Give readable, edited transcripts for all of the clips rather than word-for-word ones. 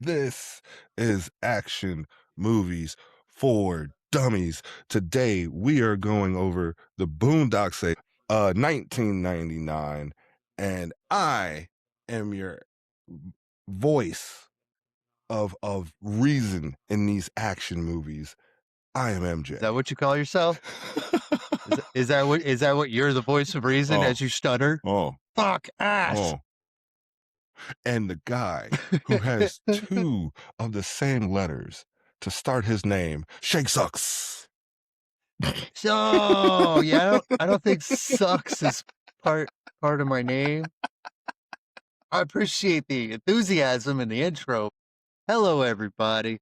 This is Action Movies for Dummies. Today we are going over the Boondocks Saints, 1999, and I am your voice of reason in these action movies. I am Is that MJ. what you call yourself? Is that what you're the voice of reason Oh, as you stutter? oh, Fuck ass. oh. And the guy who has two of the same letters to start his name, Shake Sucks. So yeah, I don't think sucks is part of my name. I appreciate the enthusiasm in the intro. Hello everybody.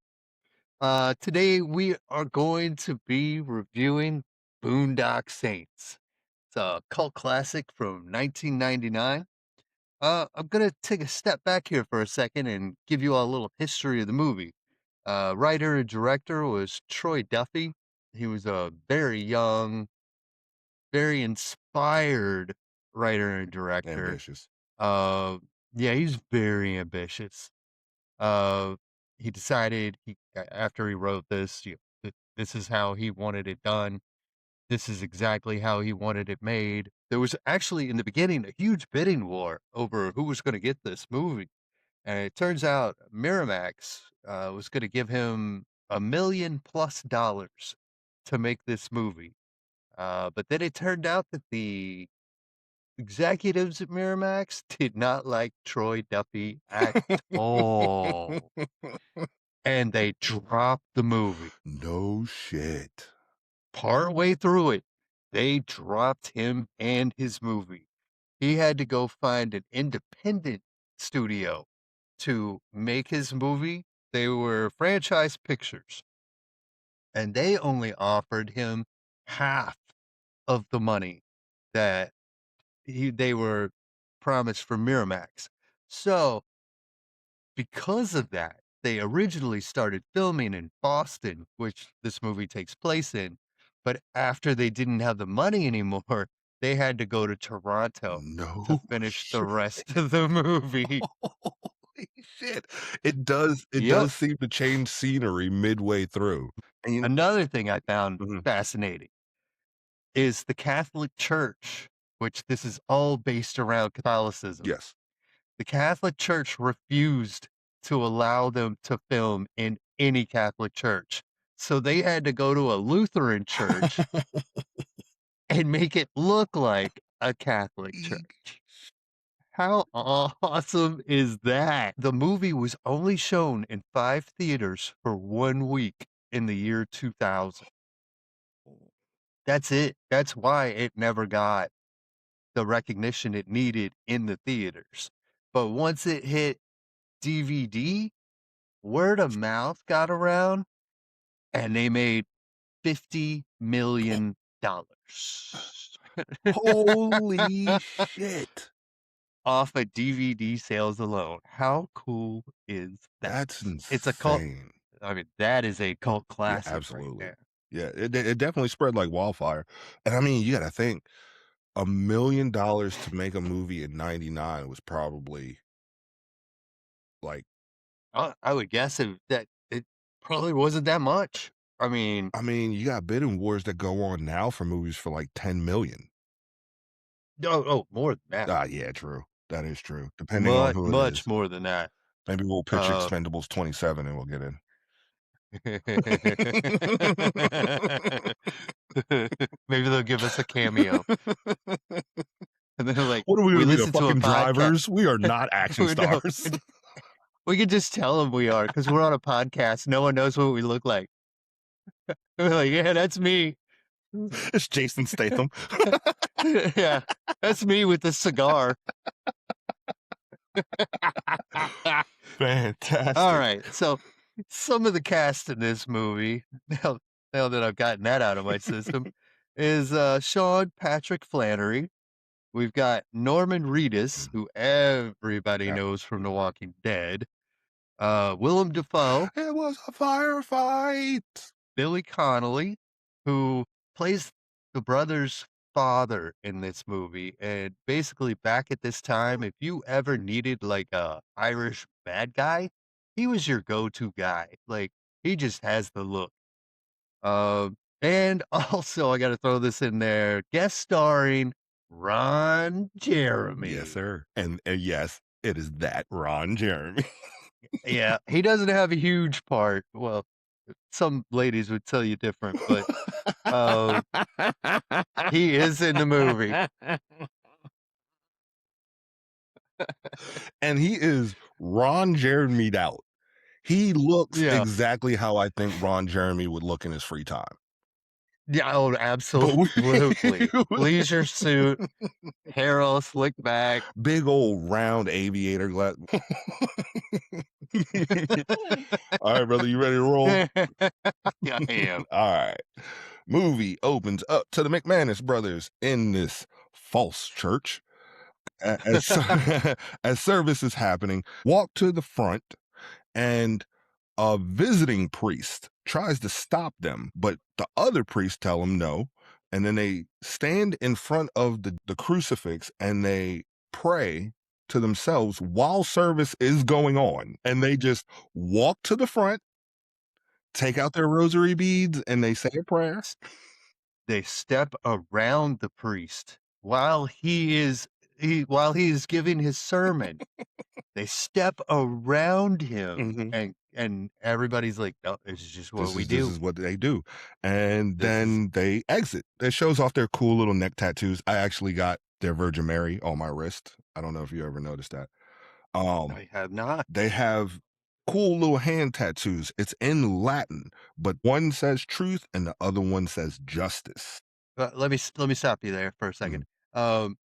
Today we are going to be reviewing Boondocks Saints. It's a cult classic from 1999. I'm gonna take a step back here for a second and give you all a little history of the movie. Writer and director was Troy Duffy. He was a very young, very inspired writer and director. Ambitious. Uh, yeah, he's very ambitious. Uh, he decided after he wrote this, this is how he wanted it done. This is exactly how he wanted it made. There was actually in the beginning a huge bidding war over who was going to get this movie. And it turns out Miramax was going to give him $1 million+ to make this movie. But then it turned out that the executives at Miramax did not like Troy Duffy at all. And they dropped the movie. No shit. Partway through it, they dropped him and his movie. He had to go find an independent studio to make his movie. They were franchise pictures, and they only offered him half of the money that they were promised for Miramax. So, because of that, they originally started filming in Boston, which this movie takes place in. But after they didn't have the money anymore, they had to go to Toronto to No finish the shit. rest of the movie. Holy shit. It does Yep. seem to change scenery midway through. And Another thing I found Mhm. fascinating is the Catholic Church, which this is all based around Catholicism. Yes. The Catholic Church refused to allow them to film in any Catholic church. So they had to go to a Lutheran church and make it look like a Catholic church. How awesome is that? The movie was only shown in 5 theaters for 1 week in the year 2000. That's it. That's why it never got the recognition it needed in the theaters. But once it hit DVD, word of mouth got around and they made $50 million Holy shit. off of DVD sales alone. How cool is that? That's It's a cult. insane. I mean, that is a cult Yeah, classic right absolutely. there. Yeah, it definitely spread like wildfire. And I mean, you gotta think $1 million to make a movie in '99 was probably like, I would guess that it probably wasn't that much. I mean, I mean, you got bidding wars that go on now for movies for like 10 million. more than that. Ah, yeah, true. That is true. Depending on Much, who it much is. more than that. Maybe we'll pitch Uh, Expendables 27 and we'll get in. Maybe they'll give us a cameo. And they're like, What are we we gonna be, the listen to a fucking podcast. drivers? We are not action No, stars. we can just tell them we are because we're on a podcast. No one knows what we look like. We're like, yeah, that's me. It's Jason Statham. Yeah, that's me with the cigar. All Fantastic. right. So some of the cast in this movie, now that I've gotten that out of my system, is Sean Patrick Flannery. We've got Norman Reedus, Mm, who everybody yeah. knows from The Walking Dead. Willem Dafoe, It was a firefight. Billy Connolly, who plays the brother's father in this movie. And basically, back at this time, if you ever needed like a Irish bad guy, he was your go-to guy. Like, he just has the look. And also, I gotta throw this in there, guest starring Ron Yes, Jeremy. sir. And yes, it is that Ron Jeremy. Yeah, he doesn't have a huge part. Well, some ladies would tell you different, but, uh, he is in the movie. And he is Ron Jeremy'd out. He looks Yeah. exactly how I think Ron Jeremy would look in his free time. Yeah, oh, But we absolutely. Leisure suit, hair all slicked back. big old round aviator glass. All right, brother, you ready to roll? Yeah, I am. All right. Movie opens up to the McManus brothers in this false church. As, as service is happening, walk to the front, and a visiting priest tries to stop them, but the other priests tell him no. And then they stand in front of the crucifix and they pray to themselves while service is going on. And they just walk to the front, take out their rosary beads, and they say a prayer. S They step around the priest while he is giving his sermon. They step around him, Mhm. and everybody's like, "Oh, this is just what This we is this do. is what they do. And This is." then they exit. It shows off their cool little neck tattoos. I actually got their Virgin Mary on my wrist. I don't know if you ever noticed that. Um, I have not. they have cool little hand tattoos. It's in Latin, but one says truth and the other one says justice. Let me stop you there for a Mhm, second. Um,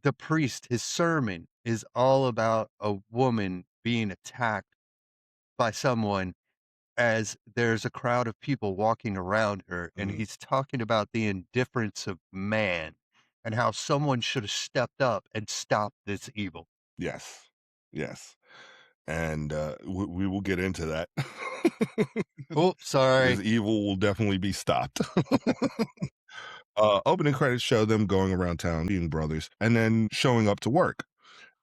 the priest, his sermon is all about a woman being attacked by someone as there's a crowd of people walking around her, and mhm. he's talking about the indifference of man and how someone should have stepped up and stopped this evil. Yes. Yes. And we will get into that. Oh, This sorry. evil will definitely be stopped. Opening credits show them going around town, being brothers, and then showing up to work.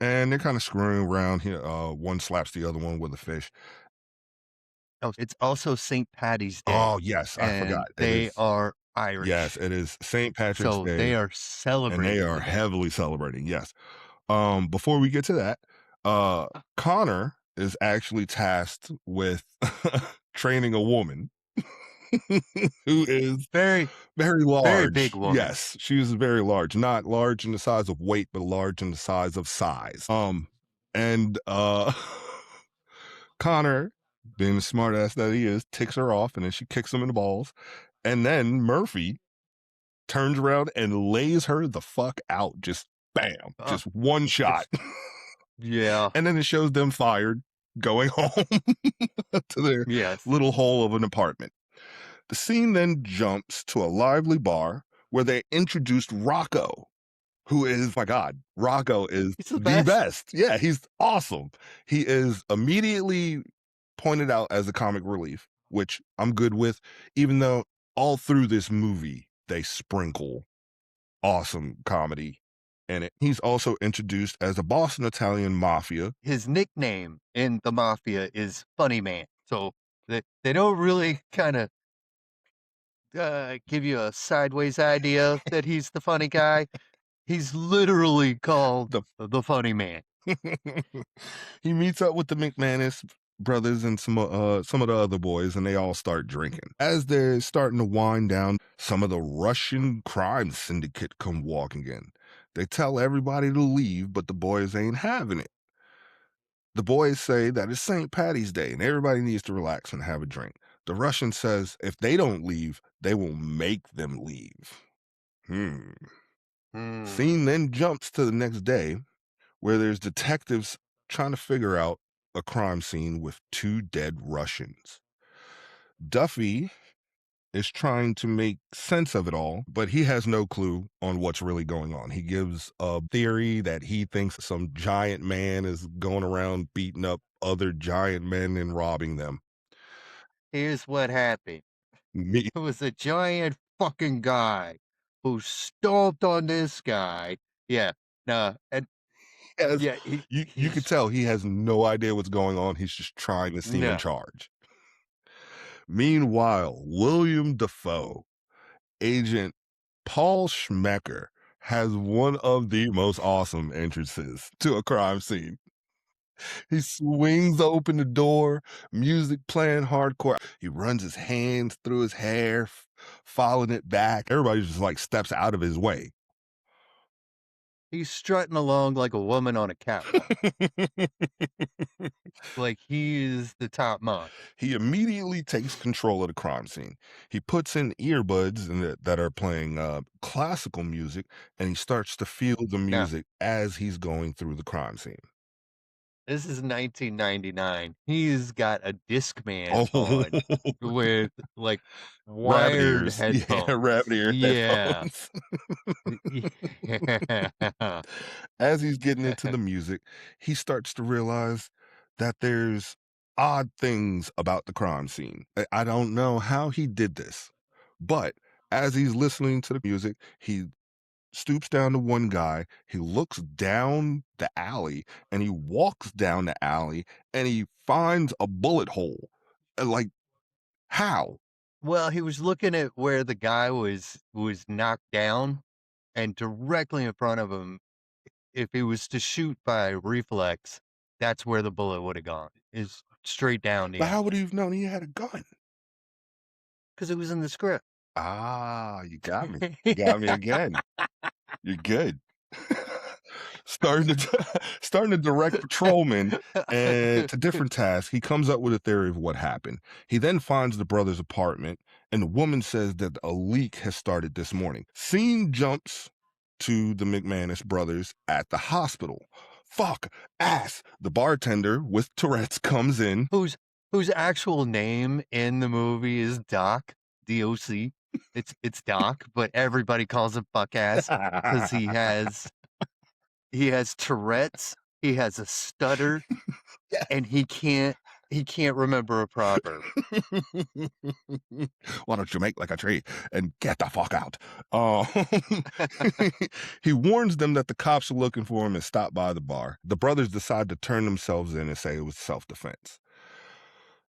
And they're kind of screwing around here. One slaps the other one with a fish. Oh, it's also St. Patty's Day, Oh, yes, I forgot. and It they is, are yes, Irish, it is St. Patrick's so they Day, are and they celebrating are the day. heavily celebrating. Yes. Before we get to that, uh, Connor is actually tasked with training a woman who is Very, very very big large. woman. Yes, she is very large. Not large in the size of weight, but large in the size of size. And Connor, being the smart ass that he is, ticks her off and then she kicks him in the balls. And then Murphy turns around and lays her the fuck out. Just bam, Uh, just one shot. it's yeah, And then it shows them fired, going home to their yes. little hole of an apartment. The scene then jumps to a lively bar where they introduced Rocco, who is, my God, Rocco is It's the the best. best. Yeah, he's awesome. He is immediately pointed out as a comic relief, which I'm good with, even though all through this movie, they sprinkle awesome comedy in it. He's also introduced as a Boston Italian mafia. His nickname in the mafia is Funny Man, so they don't really kinda, give you a sideways idea that he's the funny guy. He's literally called The the Funny Man. he meets up with the McManus brothers and some of the other boys, and they all start drinking. As they're starting to wind down, some of the Russian crime syndicate come walking in. They tell everybody to leave, but the boys ain't having it. The boys say that it's St. Patty's Day and everybody needs to relax and have a drink. The Russian says if they don't leave, they will make them leave. Hmm. Hmm. Scene then jumps to the next day where there's detectives trying to figure out a crime scene with two dead Russians. Duffy is trying to make sense of it all, but he has no clue on what's really going on. He gives a theory that he thinks some giant man is going around beating up other giant men and robbing them. Here's what happened. Me, It was a giant fucking guy who stomped on this guy. Yeah, no, and Yes, Yeah, you could he's tell he has no idea what's going on. He's just trying to seem in no. charge. Meanwhile, William Defoe, Agent Paul Schmecker, has one of the most awesome entrances to a crime scene. He swings open the door, music playing hardcore. He runs his hands through his hair, filing it back. Everybody just like steps out of his way. He's strutting along like a woman on a catwalk, like he is the top man. He immediately takes control of the crime scene. He puts in earbuds that are playing classical music, and he starts to feel the Now, music as he's going through the crime scene. this is 1999. He's got a Discman Oh, on with, like, rabbit wired ears. Yeah, rabbit headphones. ear Yeah. headphones. Yeah. As he's getting into the music, he starts to realize that there's odd things about the crime scene. I don't know how he did this, but as he's listening to the music, he stoops down to one guy, he looks down the alley, and he walks down the alley, and he finds a bullet hole. Like, how? Well, he was looking at where the guy was knocked down, and directly in front of him, if he was to shoot by reflex, that's where the bullet would have gone, is straight down the But how would alley he have known he had a gun? because it was in the script. Ah, you got me. Got me again. You're good. Starting to direct patrolmen to different tasks, he comes up with a theory of what happened. He then finds the brother's apartment, and the woman says that a leak has started this morning. Scene jumps to the McManus brothers at the hospital. Fuck, ass. The bartender with Tourette's comes in. Whose actual name in the movie is Doc, D-O-C. It's Doc, but everybody calls him Buck Ass because he has Tourette's, he has a stutter, and he can't remember a proverb. Why don't you make like a tree and get the fuck out? He warns them that the cops are looking for him and stop by the bar. The brothers decide to turn themselves in and say it was self-defense.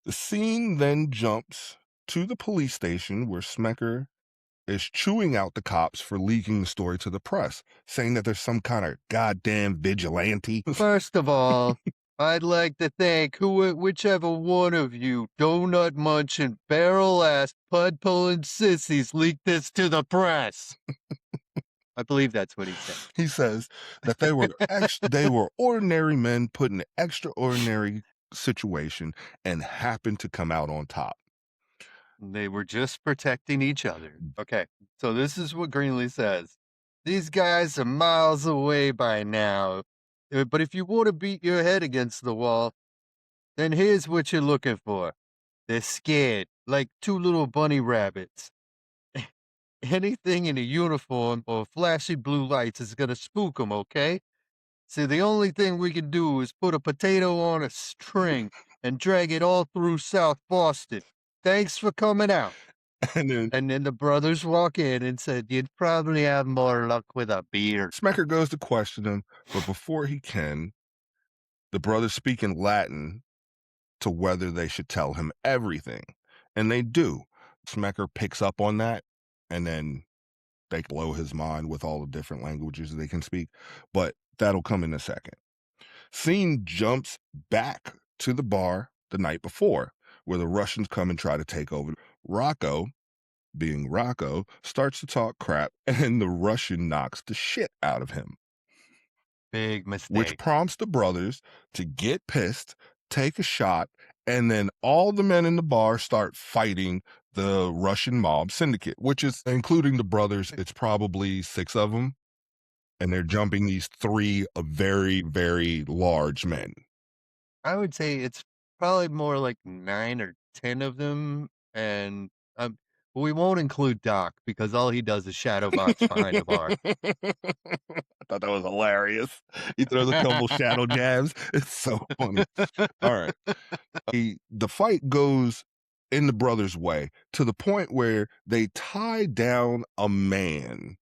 The scene then jumps to the police station where Smecker is chewing out the cops for leaking the story to the press, saying that there's some kind of goddamn vigilante. First of all, I'd like to thank whichever one of you donut munching, barrel ass, pud pulling sissies leaked this to the press. I believe that's what he said. He says that they were ordinary men put in an extraordinary situation and happened to come out on top. They were just protecting each other. Okay, so this is what Greenlee says. These guys are miles away by now, but if you want to beat your head against the wall, then here's what you're looking for. They're scared, like two little bunny rabbits. Anything in a uniform or flashy blue lights is gonna spook them, okay? So the only thing we can do is put a potato on a string and drag it all through South Boston. Thanks for coming out. And then And then the brothers walk in and said, "You'd probably have more luck with a beard." Smecker goes to question him, but before he can, the brothers speak in Latin to whether they should tell him everything. And they do. Smecker picks up on that, and then they blow his mind with all the different languages they can speak. But that'll come in a second. Scene jumps back to the bar the night before, where the Russians come and try to take over. Rocco, being Rocco, starts to talk crap, and the Russian knocks the shit out of him, Big which mistake. prompts the brothers to get pissed, take a shot, and then all the men in the bar start fighting the Russian mob syndicate, which is including the brothers. It's probably 6 of them, and they're jumping these 3 very, very large men. I would say it's probably more like 9 or 10 of them, and, we won't include Doc because all he does is shadow box behind the bar. I thought that was hilarious. He throws a couple shadow jabs. It's so funny. All right. The fight goes in the brothers' way to the point where they tie down a man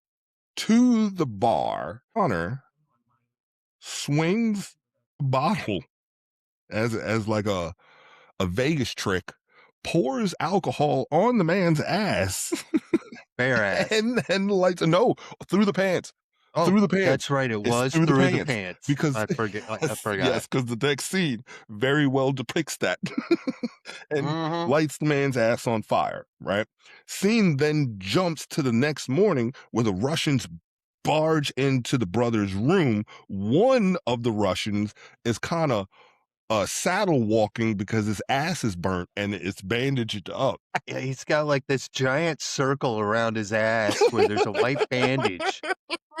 to the bar. Hunter swings a bottle as like a Vegas trick, pours alcohol on the man's ass, Bare ass. and then lights no, through the pants. Oh, Through the pants. that's right, it It's was through the through the pants pants. because I yes, forgot. because the next scene very well depicts that. And Mhm. lights the man's ass on fire, right? Scene then jumps to the next morning where the Russians barge into the brothers' room. One of the Russians is kind of saddle walking because his ass is burnt and it's bandaged up. Yeah, he's got, like, this giant circle around his ass where there's a white bandage,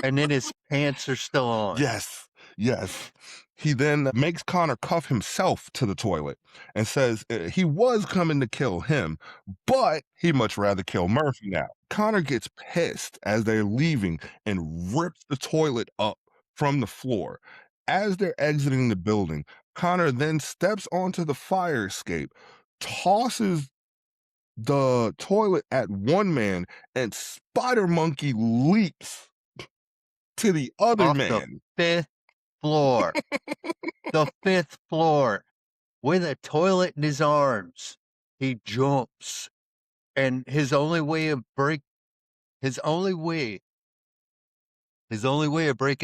and then his pants are still on. Yes, yes. He then makes Connor cuff himself to the toilet and says he was coming to kill him, but he'd much rather kill Murphy now. Connor gets pissed as they're leaving and rips the toilet up from the floor. As they're exiting the building, Connor then steps onto the fire escape, tosses the toilet at one man, and Spider Monkey leaps to the other Off the man. 5th floor. The 5th floor. With a toilet in his arms. He jumps, and his only way of breaking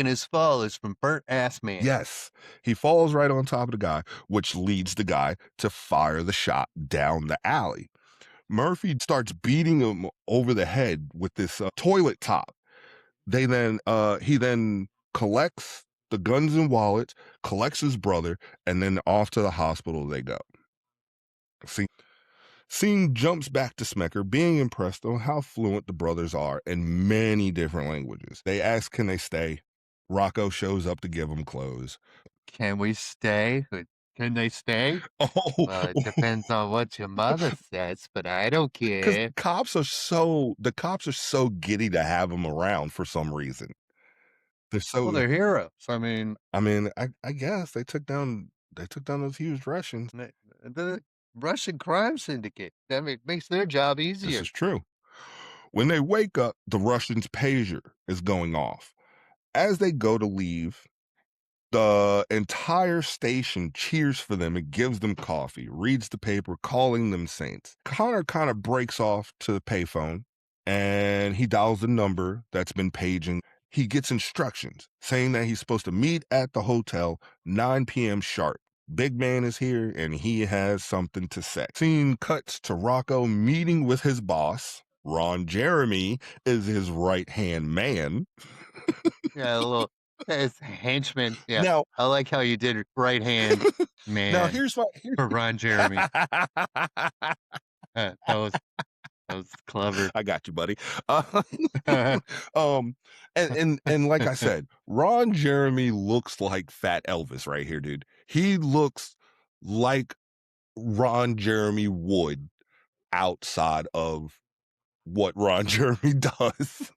his fall is from Burnt Ass Man. Yes, he falls right on top of the guy, which leads the guy to fire the shot down the alley. Murphy starts beating him over the head with this toilet top. He then collects the guns and wallets, collects his brother, and then off to the hospital they go. Scene jumps back to Smecker, being impressed on how fluent the brothers are in many different languages. They ask, can they stay? Rocco shows up to give them clothes. Can we stay? Can they stay? Oh, Well, it depends on what your mother says, but I don't because care. the cops are so giddy to have him around for some reason. They're Well, so. they're heroes. I mean, I mean, I guess they took down those huge Russians. the Russian crime syndicate. I mean, it makes their job This easier. is true. When they wake up, the Russians' pager is going off. As they go to leave, the entire station cheers for them and gives them coffee, reads the paper, calling them saints. Connor kind of breaks off to the payphone and he dials the number that's been paging. He gets instructions saying that he's supposed to meet at the hotel 9 p.m. sharp. Big man is here and he has something to say. Scene cuts to Rocco meeting with his boss. Ron Jeremy is his right hand man. Yeah, a little it's henchman. Yeah. Now, I like how you did it right hand now man here's my here. for Ron Jeremy. That was clever. I got you, buddy. Uh, um, and like I said, Ron Jeremy looks like Fat Elvis right here, dude. He looks like Ron Jeremy would outside of what Ron Jeremy does.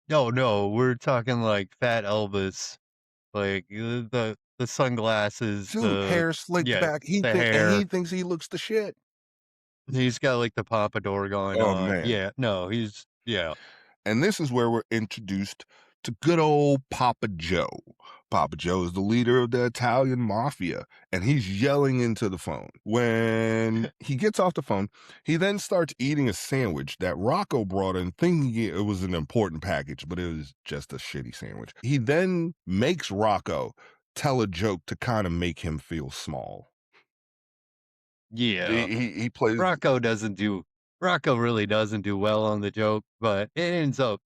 No, we're talking like Fat Elvis, like the sunglasses, Dude, hair slicked yeah, back. the He hair. thinks he looks the shit. He's got like the pompadour going Oh on. man. Yeah, no, he's yeah. And this is where we're introduced to good old Papa Joe. Papa Joe is the leader of the Italian mafia, and he's yelling into the phone. When he gets off the phone, he then starts eating a sandwich that Rocco brought in, thinking it was an important package, but it was just a shitty sandwich. He then makes Rocco tell a joke to kind of make him feel small. Yeah. He plays. Rocco really doesn't do well on the joke, but it ends up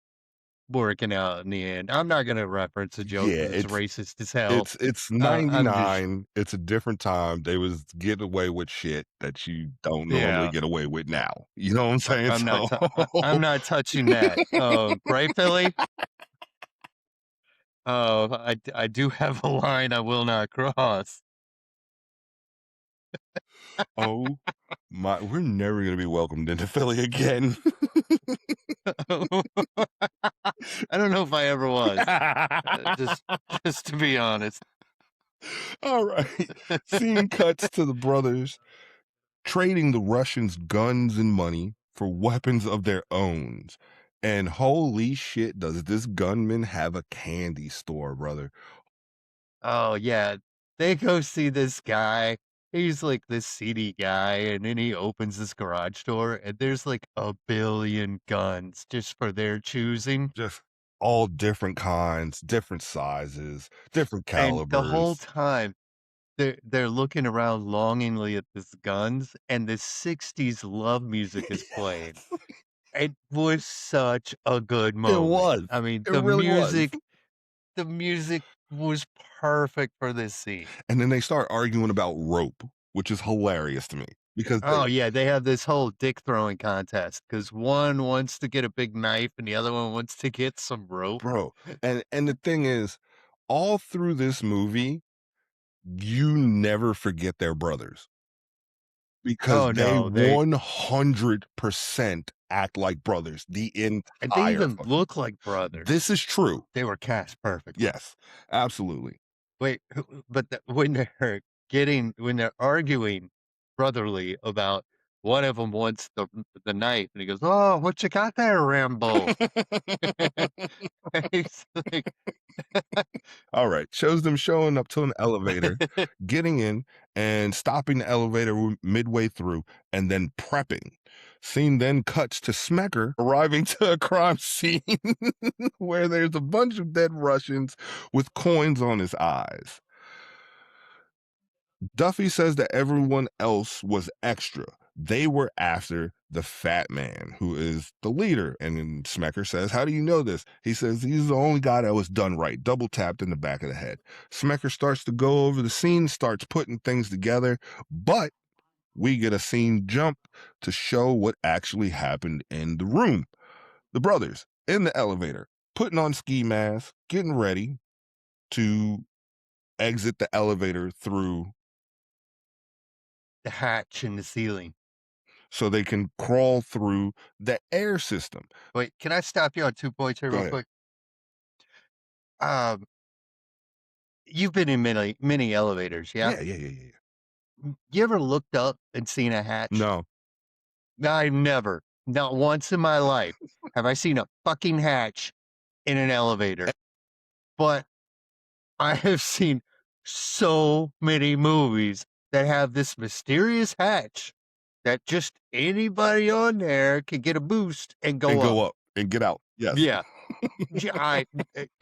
working out in the end. I'm not gonna reference a joke Yeah, because it's racist as hell. it's I'm just 99, it's a different time, they was getting away with shit that you don't normally yeah. get away with now, you know what I'm saying? So I'm not touching that. Right, Philly? I do have a line I will not cross. oh my, we're never gonna be welcomed into Philly again. I don't know if I ever was. Just just to be honest. Alright, scene cuts to the brothers trading the Russians guns and money for weapons of their own, and holy shit, does this gunman have a candy store, brother. Oh, yeah. They go see this guy. He's like this seedy guy, and then he opens this garage door, and there's like a billion guns just for their choosing. Just all different kinds, different sizes, different And the whole calibers. time they're looking around longingly at these guns, and the '60s love music is playing. It was such a good It moment. was. I mean, It really was. the music was perfect for this scene. And then they start arguing about rope, which is hilarious to me because Oh, yeah, they have this whole dick throwing contest because one wants to get a big knife and the other one wants to get some rope. bro, and the thing is, all through this movie, you never forget their brothers because Oh, they no, they 100% act like brothers the and they entire even fucking. look like This brothers. is true. They were cast perfectly. Yes, absolutely. Wait, but when they're arguing brotherly about one of them wants the knife, and he goes, "Oh, what you got there, Rambo?" He's like All right, shows them showing up to an elevator, getting in and stopping the elevator midway through, and then prepping. Scene then cuts to Smecker arriving to a crime scene where there's a bunch of dead Russians with coins on his eyes. Duffy says that everyone else was extra. They were after the fat man, who is the leader. And then Smecker says, "How do you know this?" He says, "He's the only guy that was done right, double tapped in the back of the head." Smecker starts to go over the scene, starts putting things together, but we get a scene jump to show what actually happened in the room. The brothers in the elevator, putting on ski masks, getting ready to exit the elevator through the hatch in the ceiling. so they can crawl through the air system. Wait, can I stop you on 2 points here Go real ahead. quick? Um, you've been in many elevators, yeah? Yeah, yeah, yeah, yeah, yeah. You ever looked up and seen a hatch? No. No, I've never, not once in my life have I seen a fucking hatch in an elevator, but I have seen so many movies that have this mysterious hatch that just anybody on there can get a boost and And go up. go up and get out. Yes. Yeah,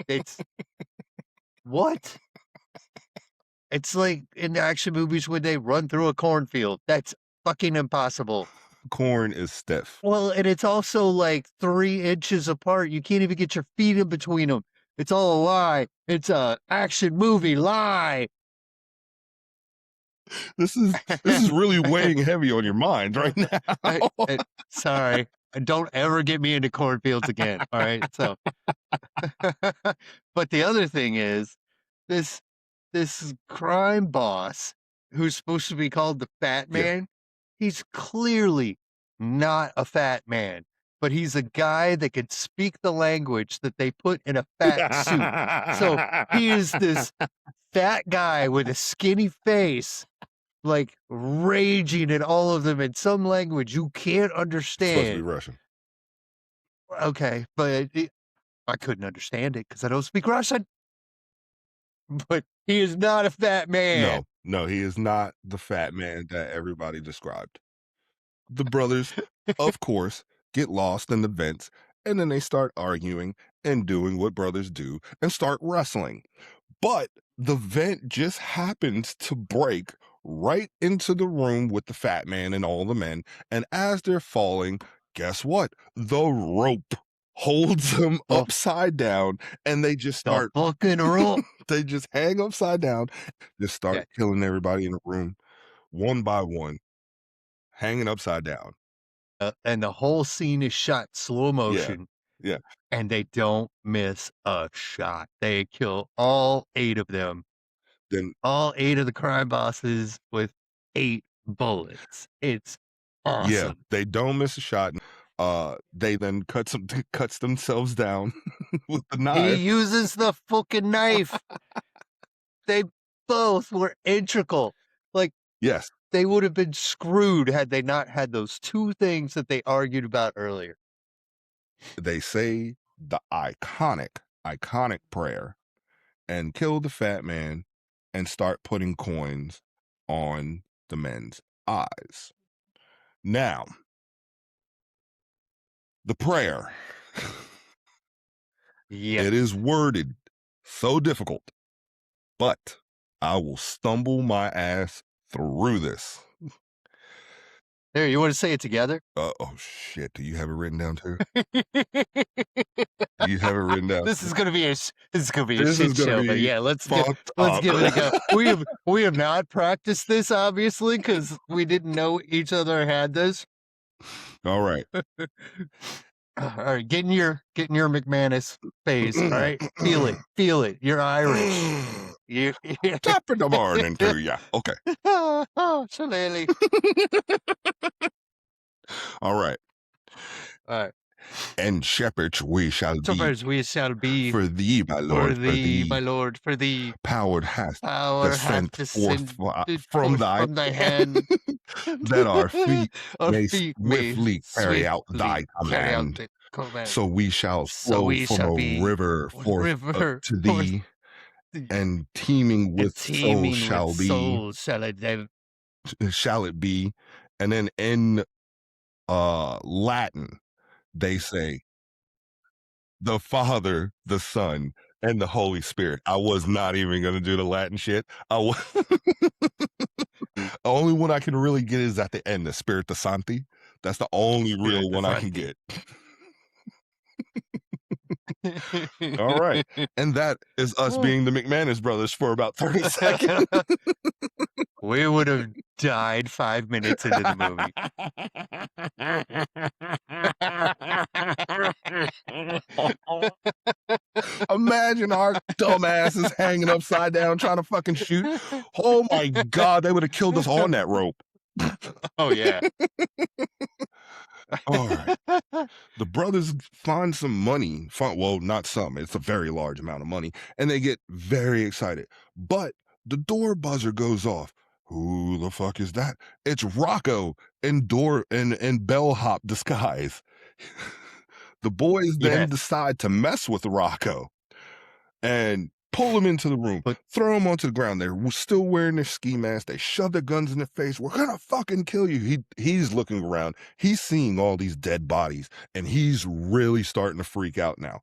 it's what? It's like in action movies when they run through a cornfield. That's fucking impossible. Corn is stiff. Well, and it's also like 3 inches apart. You can't even get your feet in between them. It's all a lie. It's a action movie lie. This is really weighing heavy on your mind right now. I sorry. Don't ever get me into cornfields again. All right. So, but the other thing is this this crime boss who's supposed to be called the Fat Yeah. Man. He's clearly not a fat man, but he's a guy that could speak the language that they put in a fat suit. So he is this fat guy with a skinny face, like raging at all of them in some language you can't It's supposed to be understand. Russian. Okay, but I couldn't understand it because I don't speak Russian. But he is not a fat man. No, no, he is not the fat man that everybody described. The brothers, of course, get lost in the vents, and then they start arguing and doing what brothers do and start wrestling. But the vent just happens to break right into the room with the fat man and all the men. And as they're falling, guess what? The rope holds them Oh, upside down, and they just the start, fucking rope. they just hang upside down, just Yeah, start killing everybody in the room one by one, hanging upside down. and the whole scene is shot slow Yeah. motion, Yeah. and they don't miss a shot. They kill all 8 of them, Then, all 8 of the crime bosses with 8 bullets. It's yeah, awesome. they don't miss a shot. They then cuts themselves down with the He knife. uses the fucking knife. They both were integral. Like, Yes. they would have been screwed had they not had those 2 things that they argued about earlier. They say the iconic prayer and kill the fat man and start putting coins on the men's eyes. Now, the prayer. It is Yes. worded so difficult, but I will stumble my ass through this. Here, you wanna say it together? Oh shit. Do you have it written down too? Do you have it written down? This is gonna be a This is shit gonna show, but be yeah, fucked let's up. give it a go. We have not practiced this, obviously, because we didn't know each other had this. All right. Alright, get in your McManus phase, alright? Feel it, you're Irish. You Top of the morning to ya. Okay. Oh, shillelagh. All right. Alright. And shepherds we shall be. Shepherds we shall be, For thee, my lord, for my thee, Lord, for thee power hath power hath descent forth descended from forth thy from thy hand. that our feet Our may feet may swiftly carry out thy swiftly carry out command. the command. So we shall So flow we from shall a be river one forth river to forth thee, and teeming and with souls teeming with shall be, souls shall it then. shall it be. And then in Latin, they say the Father, the Son, and the Holy Spirit. I was not even gonna do the Latin shit. Only one I can really get is at the end, the Spirito Santi. That's the only real Spirito one I can Santi. get. All right. And that is us being the McManus brothers for about 30 seconds. We would have died 5 minutes into the movie. Imagine our dumbasses hanging upside down trying to fucking shoot. Oh my God, they would have killed us on that rope. Oh, yeah. All right. The brothers find some money. Well, not some, it's a very large amount of money. And they get very excited. But the door buzzer goes off. Who the fuck is that? It's Rocco in bellhop disguise. The boys then Yes. decide to mess with Rocco and pull him into the room, But throw him onto the ground. They're still wearing their ski masks. They shove their guns in their face. We're gonna fucking kill you. He's looking around. He's seeing all these dead bodies, and he's really starting to freak out now.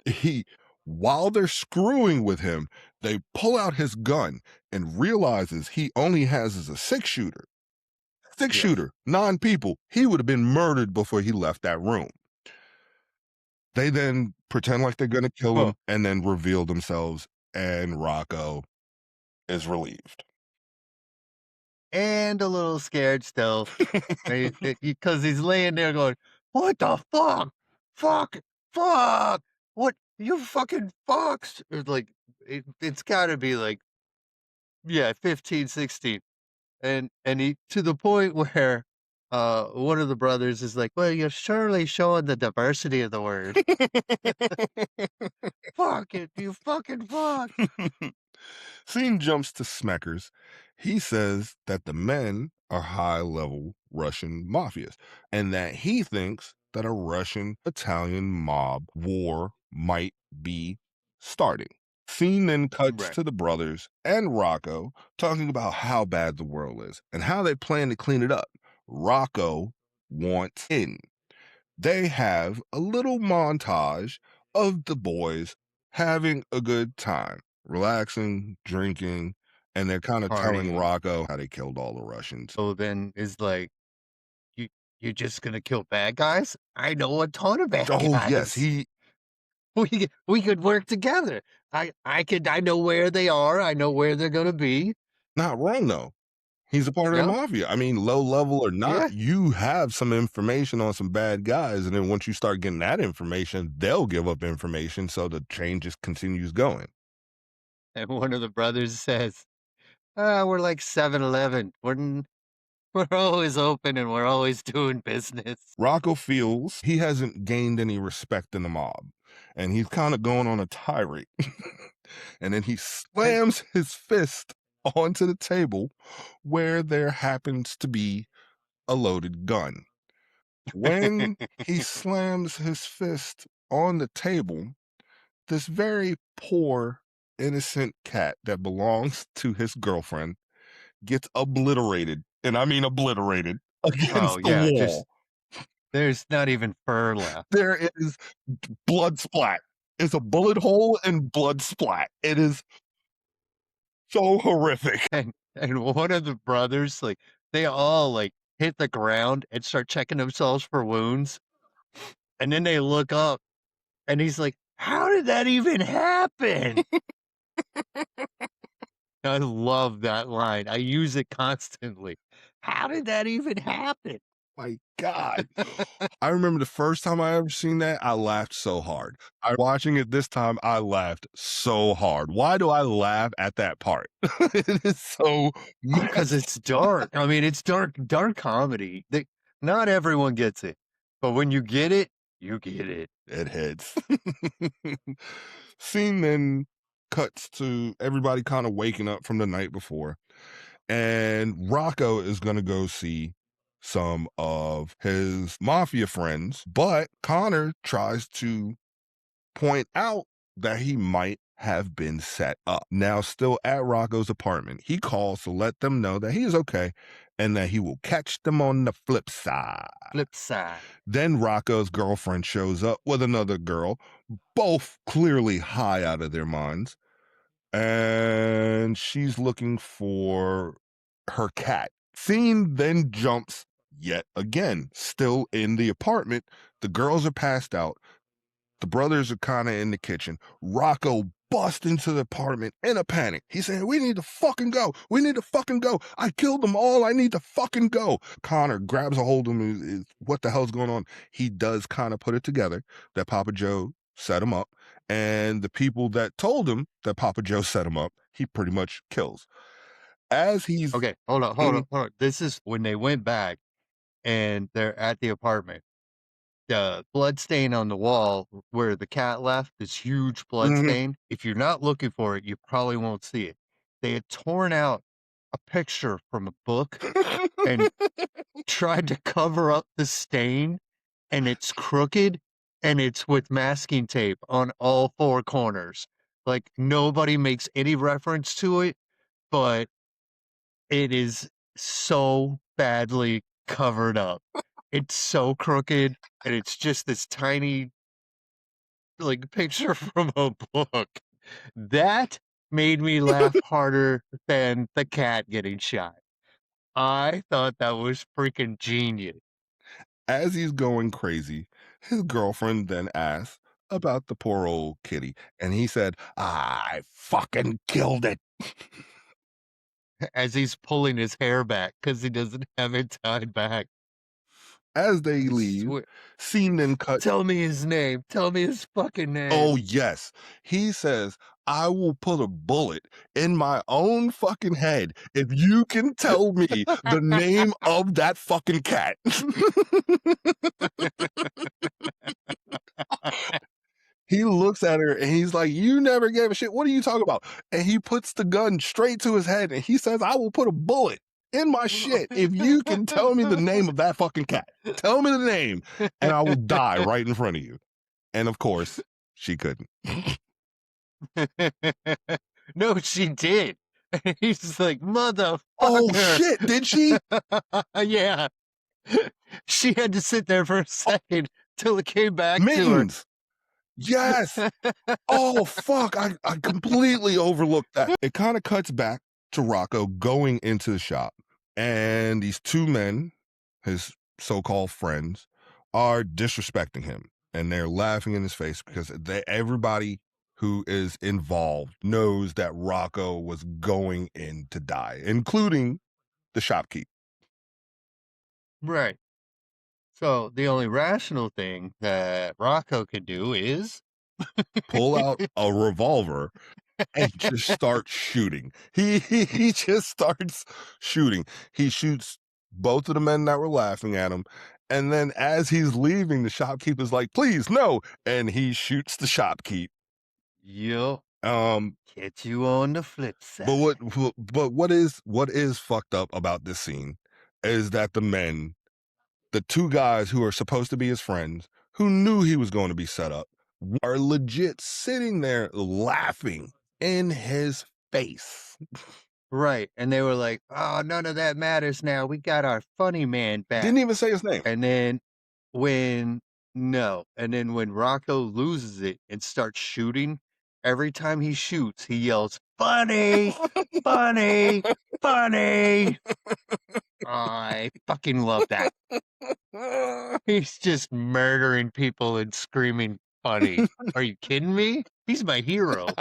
He, while they're screwing with him, they pull out his gun and realizes he only has as a six shooter. Six yes. shooter, 9 people. He would have been murdered before he left that room. They then pretend like they're going to kill Huh. him and then reveal themselves, and Rocco is relieved. And a little scared still. Because he's laying there going, "What the fuck? Fuck! Fuck! What? You fucking fucks!" It's like, it's gotta be like, yeah, 15, 16. And he to the point where, one of the brothers is like, "Well, you're surely showing the diversity of the word." "Fuck it, you fucking fuck." Scene jumps to Smeckers. He says that the men are high level Russian mafias and that he thinks that a Russian Italian mob war might be starting. Scene then cuts Right. to the brothers and Rocco talking about how bad the world is and how they plan to clean it up. Rocco wants in. They have a little montage of the boys having a good time, relaxing, drinking, and they're kind of telling Partying. Rocco how they killed all the Russians. So then is like, "You you're just gonna kill bad guys? I know a ton of bad Oh, yes, guys. We could work together. I know where they are, I know where they're gonna be." not wrong though. He's a part of the Yeah, mafia. I mean, low level or not, yeah. you have some information on some bad guys, and then once you start getting that information, they'll give up information, so the chain just continues going. And one of the brothers says, "Ah, we're like 7-Eleven. We're always open and we're always doing business." Rocco feels he hasn't gained any respect in the mob, and he's kind of going on a tirade. And then he And slams his fist onto the table where there happens to be a loaded gun. When he slams his fist on the table, this very poor innocent cat that belongs to his girlfriend gets obliterated, and I mean obliterated, Oh, against the yeah, just wall. there's not even fur left. There is blood splat. It's a bullet hole and blood splat. It is so horrific. And one of the brothers, like, they all, like, hit the ground and start checking themselves for wounds, and then they look up, and he's like, "How did that even happen?" I love that line. I use it constantly. "How did that even happen?" My God. I remember the first time I ever seen that, I laughed so hard. Watching it this time, I laughed so hard. Why do I laugh at that part? It is so Oh, because messed. it's dark. I mean, it's dark comedy. Not everyone gets it, but when you get it, you get it. It hits. Scene then cuts to everybody kind of waking up from the night before, and Rocco is going to go see some of his mafia friends, but Connor tries to point out that he might have been set up. Now, still at Rocco's apartment, he calls to let them know that he is okay and that he will catch them on the flip side. Flip side. Then Rocco's girlfriend shows up with another girl, both clearly high out of their minds, and she's looking for her cat. Scene then jumps yet again, still in the apartment. The girls are passed out. The brothers are kind of in the kitchen. Rocco busts into the apartment in a panic. He's saying, "We need to fucking go. We need to fucking go. I killed them all. I need to fucking go." Connor grabs a hold of him. What the hell's going on? He does kind of put it together that Papa Joe set him up. And the people that told him that Papa Joe set him up, he pretty much kills. As he's. Okay, hold on, hold on, hold on. This is when they went back and they're at the apartment. The blood stain on the wall where the cat left, this huge blood Mhm. stain. If you're not looking for it, you probably won't see it. They had torn out a picture from a book and tried to cover up the stain, and it's crooked and it's with masking tape on all four corners. Like nobody makes any reference to it, but it is so badly covered up. It's so crooked, and it's just this tiny, like, picture from a book. That made me laugh harder than the cat getting shot. I thought that was freaking genius. As he's going crazy, his girlfriend then asks about the poor old kitty, and he said, "I fucking killed it." As he's pulling his hair back because he doesn't have it tied back. As they I leave, swear. scene then cut. Tell me his name. Tell me his fucking name. Oh, yes. He says, "I will put a bullet in my own fucking head if you can tell me the name of that fucking cat." He looks at her and he's like, "You never gave a shit. What are you talking about?" And he puts the gun straight to his head and he says, "I will put a bullet in my shit if you can tell me the name of that fucking cat. Tell me the name and I will die right in front of you." And of course, she couldn't. No, she did. He's like, Oh "Motherfucker." shit, did she? Yeah. She had to sit there for a second till it came back to her. Mittens. Yes. Oh fuck, I completely overlooked that. It kind of cuts back to Rocco going into the shop, and these two men, his so-called friends, are disrespecting him, and they're laughing in his face because everybody who is involved knows that Rocco was going in to die, including the shopkeep. Right. So the only rational thing that Rocco can do is Pull out a revolver and just start shooting. He just starts shooting. He shoots both of the men that were laughing at him. And then as he's leaving, the shopkeeper's like, "Please, no." And he shoots the shopkeep. Yup. Um, Catch you on the flip but side. what is fucked up about this scene is that the men, the two guys who are supposed to be his friends, who knew he was going to be set up, are legit sitting there laughing in his face. Right, and they were like, "Oh, none of that matters now, we got our funny man back." Didn't even say his name. And then when no, and then when Rocco loses it and starts shooting, every time he shoots, he yells, "Funny, funny, funny." I fucking love that. He's just murdering people and screaming, "Funny." Are you kidding me? He's my hero.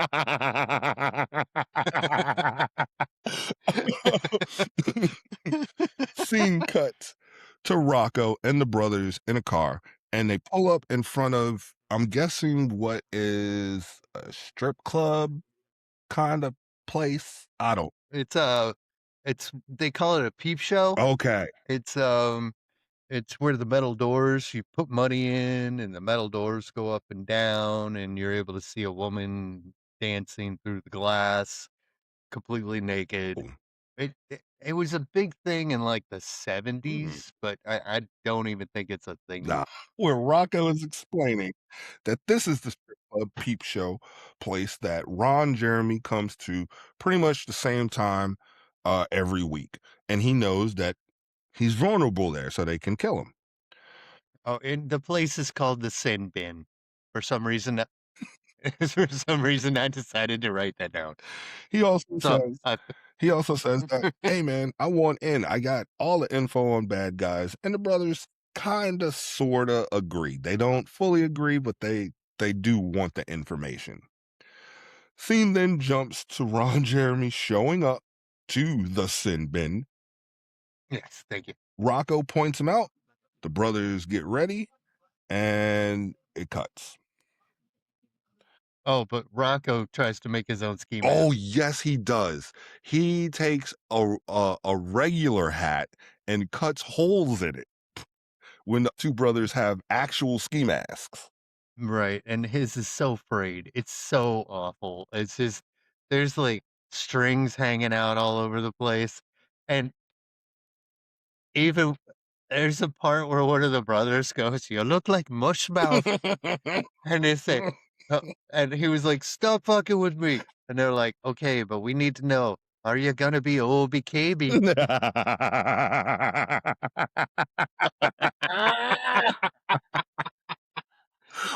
Scene cuts to Rocco and the brothers in a car, and they pull up in front of, I'm guessing, what is a strip club kind of place. I don't. It's, it's they call it a peep show. Okay. It's, it's where the metal doors you put money in, and the metal doors go up and down, and you're able to see a woman dancing through the glass, completely naked. It was a big thing in, like, the Mhm. '70s, but I don't even think it's a thing. Nah. Where Rocco is explaining that this is the strip club peep show place that Ron Jeremy comes to pretty much the same time every week. And he knows that he's vulnerable there, so they can kill him. Oh, and the place is called the Sin Bin. For some reason, for some reason, I decided to write that down. He also So, says he also says that, hey man, I want in. I got all the info on bad guys. And the brothers kinda sorta agree. They don't fully agree, but they do want the information. Scene then jumps to Ron Jeremy showing up to the sin bin. yes, thank you. Rocco points him out. The brothers get ready, and it cuts. Oh, but Rocco tries to make his own ski Oh, mask. yes, he does. He takes a regular hat and cuts holes in it when the two brothers have actual ski masks. Right, and his is so frayed. It's so awful. It's just there's, like, strings hanging out all over the place, and even there's a part where one of the brothers goes, "You look like Mushmouth," and they say, uh, and he was like, "Stop fucking with me," and they're like, "Okay, but we need to know, are you gonna be Obi KB?"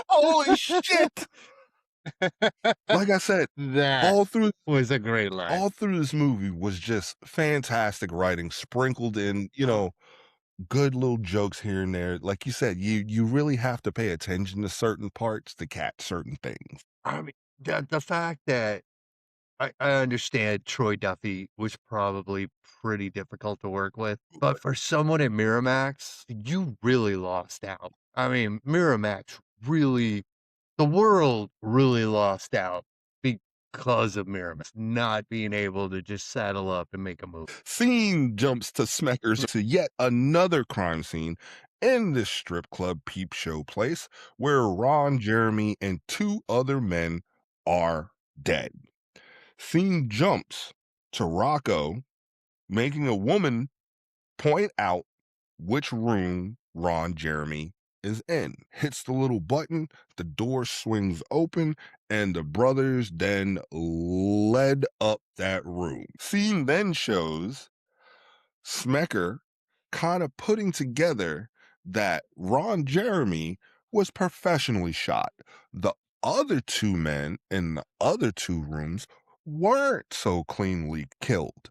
Holy shit! Like I said, That all through was a great line. all through this movie was just fantastic writing sprinkled in, good little jokes here and there. Like you said, you really have to pay attention to certain parts to catch certain things. I mean, the fact that I understand Troy Duffy was probably pretty difficult to work with, but for someone at Miramax, you really lost out. I mean, Miramax really the world really lost out because of Miramax not being able to just saddle up and make a movie. Scene jumps to Smeckers to yet another crime scene in this strip club peep show place where Ron Jeremy and two other men are dead. Scene jumps to Rocco making a woman point out which room Ron Jeremy is in. Hits the little button, the door swings open, and the brothers then led up that room. Scene then shows Smecker kind of putting together that Ron Jeremy was professionally shot. The other two men in the other two rooms weren't so cleanly killed.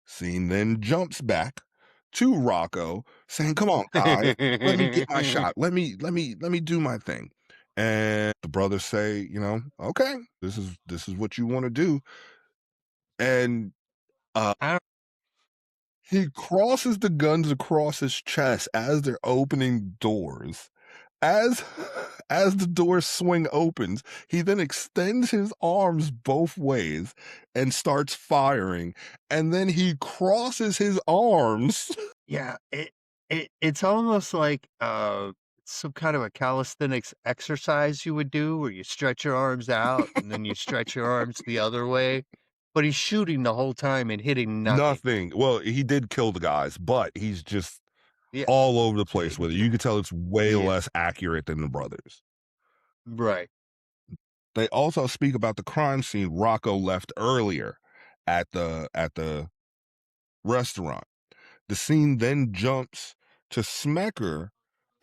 Scene then jumps back to Rocco saying, "Come on, guys, let me get my shot. Let me do my thing." And the brothers say, "Okay, this is what you want to do." And I he crosses the guns across his chest as they're opening doors. As as the door swing opens, he then extends his arms both ways and starts firing, and then he crosses his arms. yeah, it's almost like, some kind of a calisthenics exercise you would do where you stretch your arms out and then you stretch your arms the other way, but he's shooting the whole time and hitting nothing. Nothing. Well, he did kill the guys, but he's just Yeah, all over the place with it. yeah, You could tell it's way he is. less accurate than the brothers. Right. They also speak about the crime scene Rocco left earlier at the restaurant. The scene then jumps to Smecker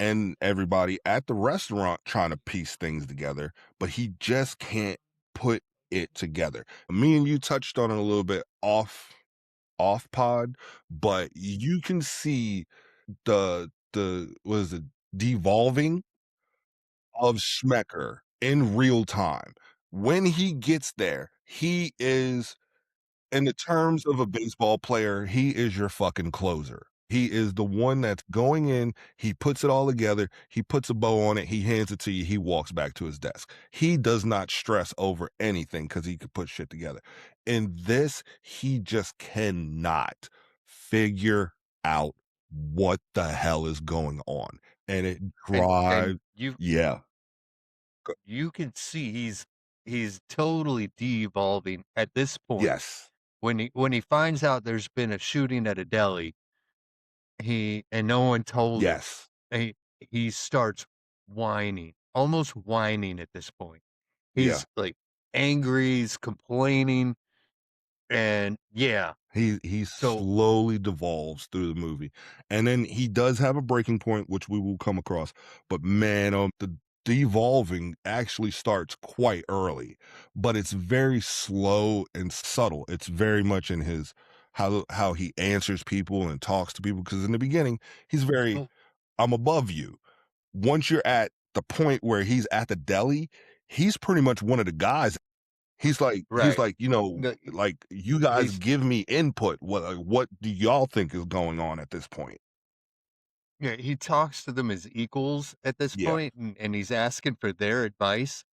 and everybody at the restaurant trying to piece things together, but he just can't put it together. Me and you touched on it a little bit off pod, but you can see the what is it, devolving of Smecker in real time. When he gets there, he is, in the terms of a baseball player, he is your fucking closer. He is the one that's going in, he puts it all together, he puts a bow on it, he hands it to you, he walks back to his desk. He does not stress over anything because he could put shit together. In this, he just cannot figure out what the hell is going on. And it And drives, yeah, you can see he's totally de-evolving at this point. yes, When he finds out there's been a shooting at a deli, and no one told him, yes. he starts whining, almost whining at this point. Yeah. He's like angry, he's complaining, and yeah. He So slowly devolves through the movie, and then he does have a breaking point, which we will come across. But man, the devolving actually starts quite early, but it's very slow and subtle. It's very much in his how he answers people and talks to people. Because in the beginning, he's very, oh, "I'm above you." Once you're at the point where he's at the deli, he's pretty much one of the guys. He's right. like, The, like, "You guys he's give me input. What do y'all think is going on at this point?" Yeah, he talks to them as equals at this Yeah, point, and he's asking for their advice.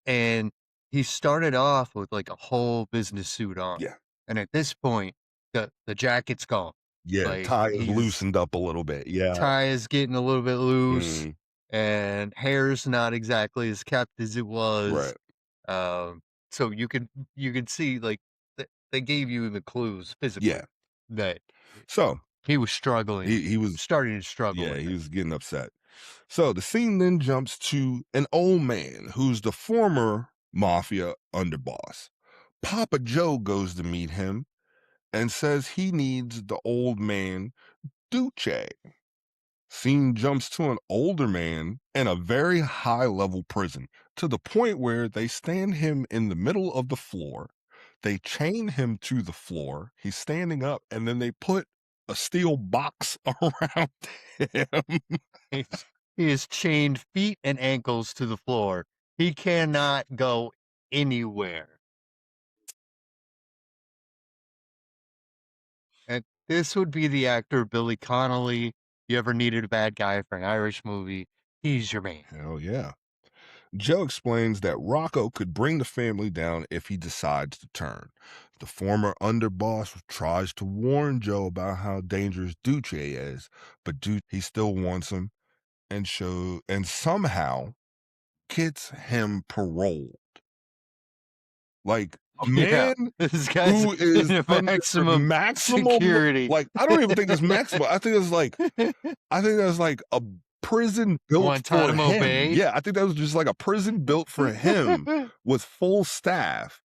And he started off with like a whole business suit on, yeah, and at this point, the jacket's gone. yeah, Like tie is he's loosened up a little bit, yeah, tie is getting a little bit loose, mm, and hair's not exactly as kept as it was. right, Um, so you can see like they gave you the clues yeah. physically that So, he was struggling, he was starting to struggle yeah, with he it. was getting upset. So, the scene then jumps to an old man who's the former mafia underboss. Papa Joe goes to meet him and says he needs the old man Duce. Scene jumps to an older man in a very high level prison to the point where they stand him in the middle of the floor. They chain him to the floor. He's standing up, and then they put a steel box around him. He's he is chained feet and ankles to the floor. He cannot go anywhere. And this would be the actor Billy Connolly. You ever needed a bad guy for an Irish movie, he's your man. Hell yeah. Joe explains that Rocco could bring the family down if he decides to turn. The former underboss tries to warn Joe about how dangerous Duce is, but he still wants him and somehow gets him paroled. Like a Yeah, man this guy's who is in a under maximum maximum, security. like, I don't even think it's maximum. I think that's like a prison built for Guantanamo him. Bay. Yeah, I think that was just like a prison built for him with full staff.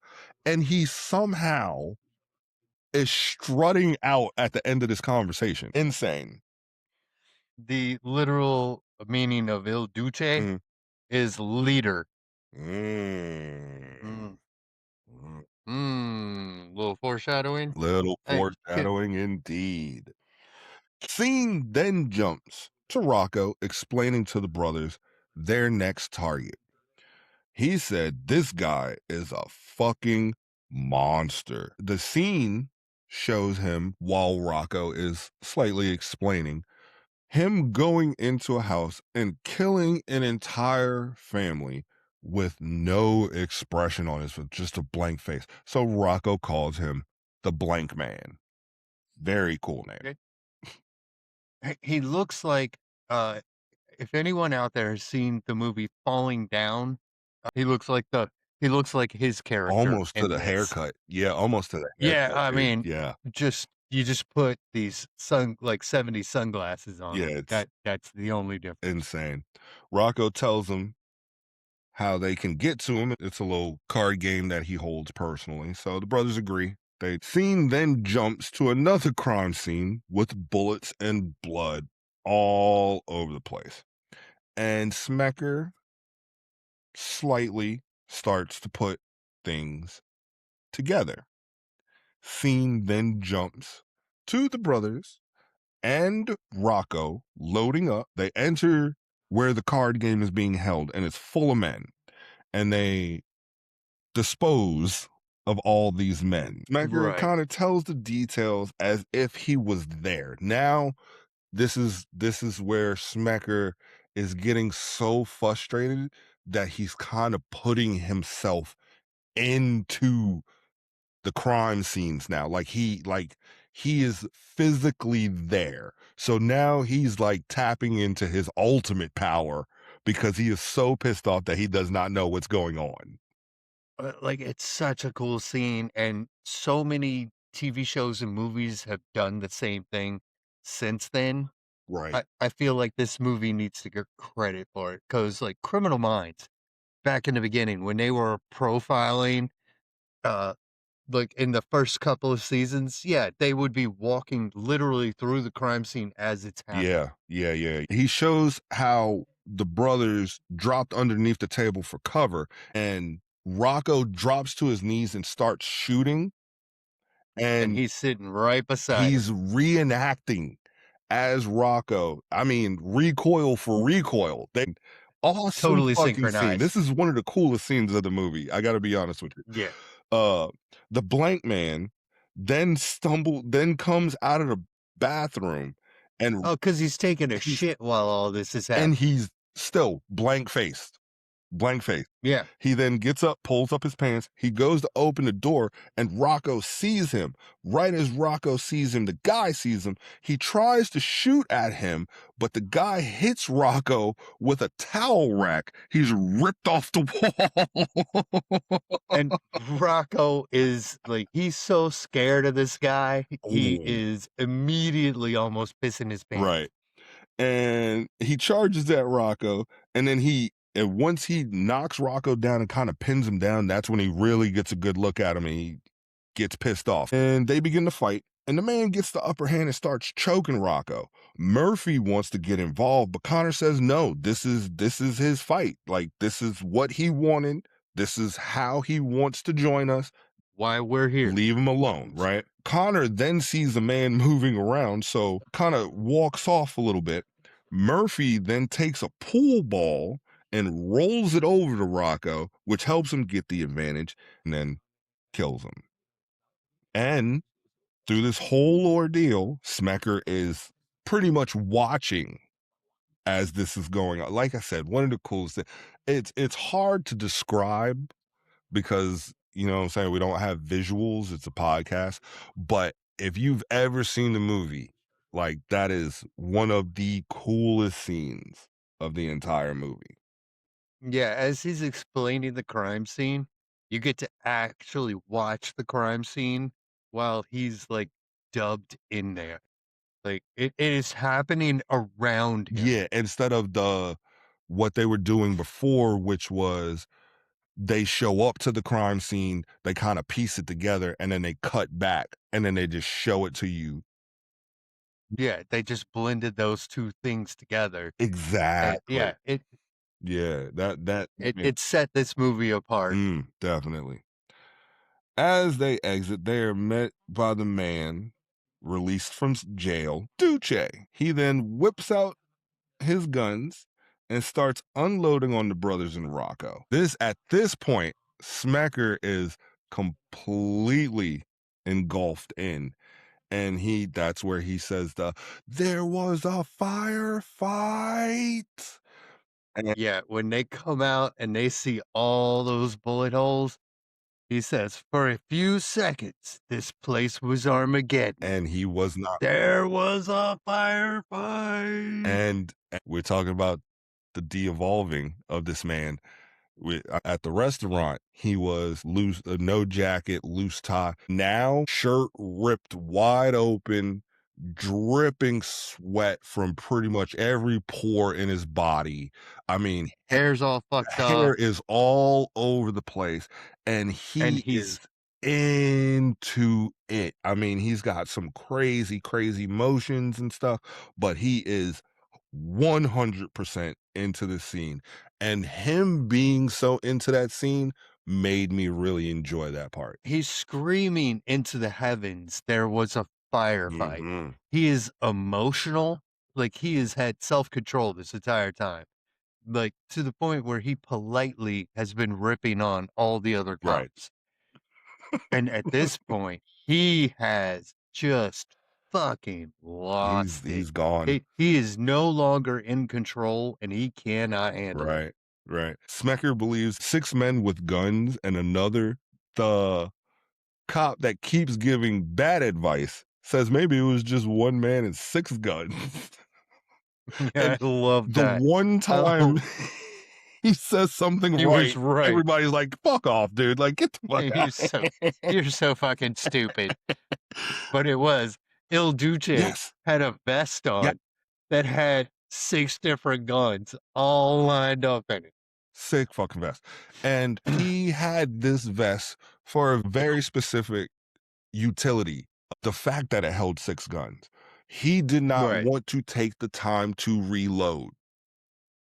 And he somehow is strutting out at the end of this conversation. Insane. The literal meaning of Il Duce Mhm. is leader. Mm. Mm, Mm. little foreshadowing. Little Hey, kid, foreshadowing indeed. Scene then jumps to Rocco explaining to the brothers their next target. He said this guy is a fucking monster. The scene shows him while Rocco is slightly explaining him going into a house and killing an entire family with no expression on his face, just a blank face. So Rocco calls him the blank man. Very cool name. okay. He looks like uh if anyone out there has seen the movie Falling Down, he looks like his character Almost to in the this. haircut. Yeah, almost to the Yeah, haircut, I dude. mean, Yeah. you just put these 70 sunglasses on Yeah, him. it's That's the only difference. insane. Rocco tells him how they can get to him. It's a little card game that he holds personally. So the brothers agree. The scene then jumps to another crime scene with bullets and blood all over the place. And Smecker slightly starts to put things together. Scene then jumps to the brothers and Rocco loading up. They enter where the card game is being held, and it's full of men. And they dispose of all these men. Smecker Right. kind of tells the details as if he was there. Now, this is where Smecker is getting so frustrated that he's kind of putting himself into the crime scenes now. He is physically there. So now he's like tapping into his ultimate power because he is so pissed off that he does not know what's going on. Like, it's such a cool scene, and so many TV shows and movies have done the same thing since then. Right. I feel like this movie needs to get credit for it because, like, Criminal Minds, back in the beginning, when they were profiling, uh, like, in the first couple of seasons, yeah, they would be walking literally through the crime scene as it's happening. Yeah, yeah, yeah. He shows how the brothers dropped underneath the table for cover, and Rocco drops to his knees and starts shooting, And and he's sitting right beside him. he's reenacting as Rocco. I mean, recoil for recoil. Awesome Totally fucking scene. This synchronized. is one of the coolest scenes of the movie. I got to be honest with you. Yeah. Uh, the blank man then comes out of the bathroom and Oh, because he's taking a he's shit while all this is and happening. he's still blank faced. Blank face. Yeah. He then gets up, pulls up his pants. He goes to open the door, and Rocco sees him. Right as Rocco sees him, the guy sees him. He tries to shoot at him, but the guy hits Rocco with a towel rack. He's ripped off the wall. And Rocco is like, he's so scared of this guy. He Oh, is immediately almost pissing his pants. right. And he charges at Rocco, and then and once he knocks Rocco down and kind of pins him down, that's when he really gets a good look at him and he gets pissed off. And they begin to fight, and the man gets the upper hand and starts choking Rocco. Murphy wants to get involved, but Connor says no, this is his fight. Like, this is what he wanted. This is how he wants to join us. Why we're here. Leave him alone, right? Connor then sees the man moving around, so kind of walks off a little bit. Murphy then takes a pool ball and rolls it over to Rocco, which helps him get the advantage, and then kills him. And through this whole ordeal, Smecker is pretty much watching as this is going on. Like I said, one of the coolest things. It's hard to describe because, you know what I'm saying, we don't have visuals, it's a podcast, but if you've ever seen the movie, like, that is one of the coolest scenes of the entire movie. Yeah, as he's explaining the crime scene, you get to actually watch the crime scene while he's like dubbed in there. Like it is happening around him. Yeah, instead of what they were doing before, which was they show up to the crime scene, they kind of piece it together, and then they cut back, and then they just show it to you. Yeah, they just blended those two things together. And Exactly. yeah, it Yeah, that it it set this movie apart. definitely. As they exit, they are met by the man released from jail, Duce. He then whips out his guns and starts unloading on the brothers and Rocco. At this point, Smacker is completely engulfed in. And that's where he says there was a firefight. And, Yeah, when they come out and they see all those bullet holes, he says, "For a few seconds, this place was Armageddon. and he was not. There was a firefight." And we're talking about the de-evolving of this man. At the restaurant, he was loose, no jacket, loose tie. Now, shirt ripped wide open, dripping sweat from pretty much every pore in his body. I mean, Hair's all fucked hair up, is all over the place, and and he is he's into it. I mean, he's got some crazy, crazy motions and stuff, but he is 100% into the scene. And him being so into that scene made me really enjoy that part. he's screaming into the heavens, "There was a firefight." Mhm. He is emotional, like, he has had self-control this entire time, like, to the point where he politely has been ripping on all the other Right. cops, and at this point, he has just fucking He's lost it. he's gone. He is no longer in control, and he cannot handle it. Right. Right. Smecker believes 6 men with guns and another the cop that keeps giving bad advice says maybe it was just 1 man and 6 guns. Yeah, And I love the that. one Oh, time he says something he was right, right. everybody's like, "Fuck off, dude, like, get the fuck You're so out." you're so fucking stupid. But it was. Il Duce Yes. had a vest Yeah, on that had 6 different guns all lined up in it. sick fucking vest. And he had this vest for a very specific utility, the fact that it held 6 guns. He did not Right. want to take the time to reload.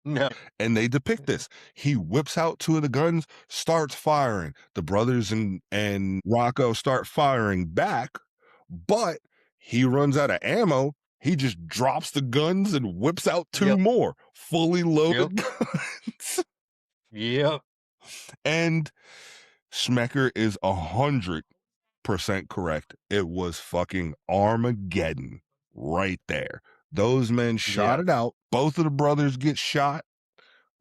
No. And they depict this. He whips out 2 of the guns, starts firing. The brothers and Rocco start firing back, but he runs out of ammo. He just drops the guns and whips out 2 Yep. more fully Yep. loaded guns. Yep. And Schmecker is 100% correct. It was fucking Armageddon right there. Those men shot Yep. it out. Both of the brothers get shot.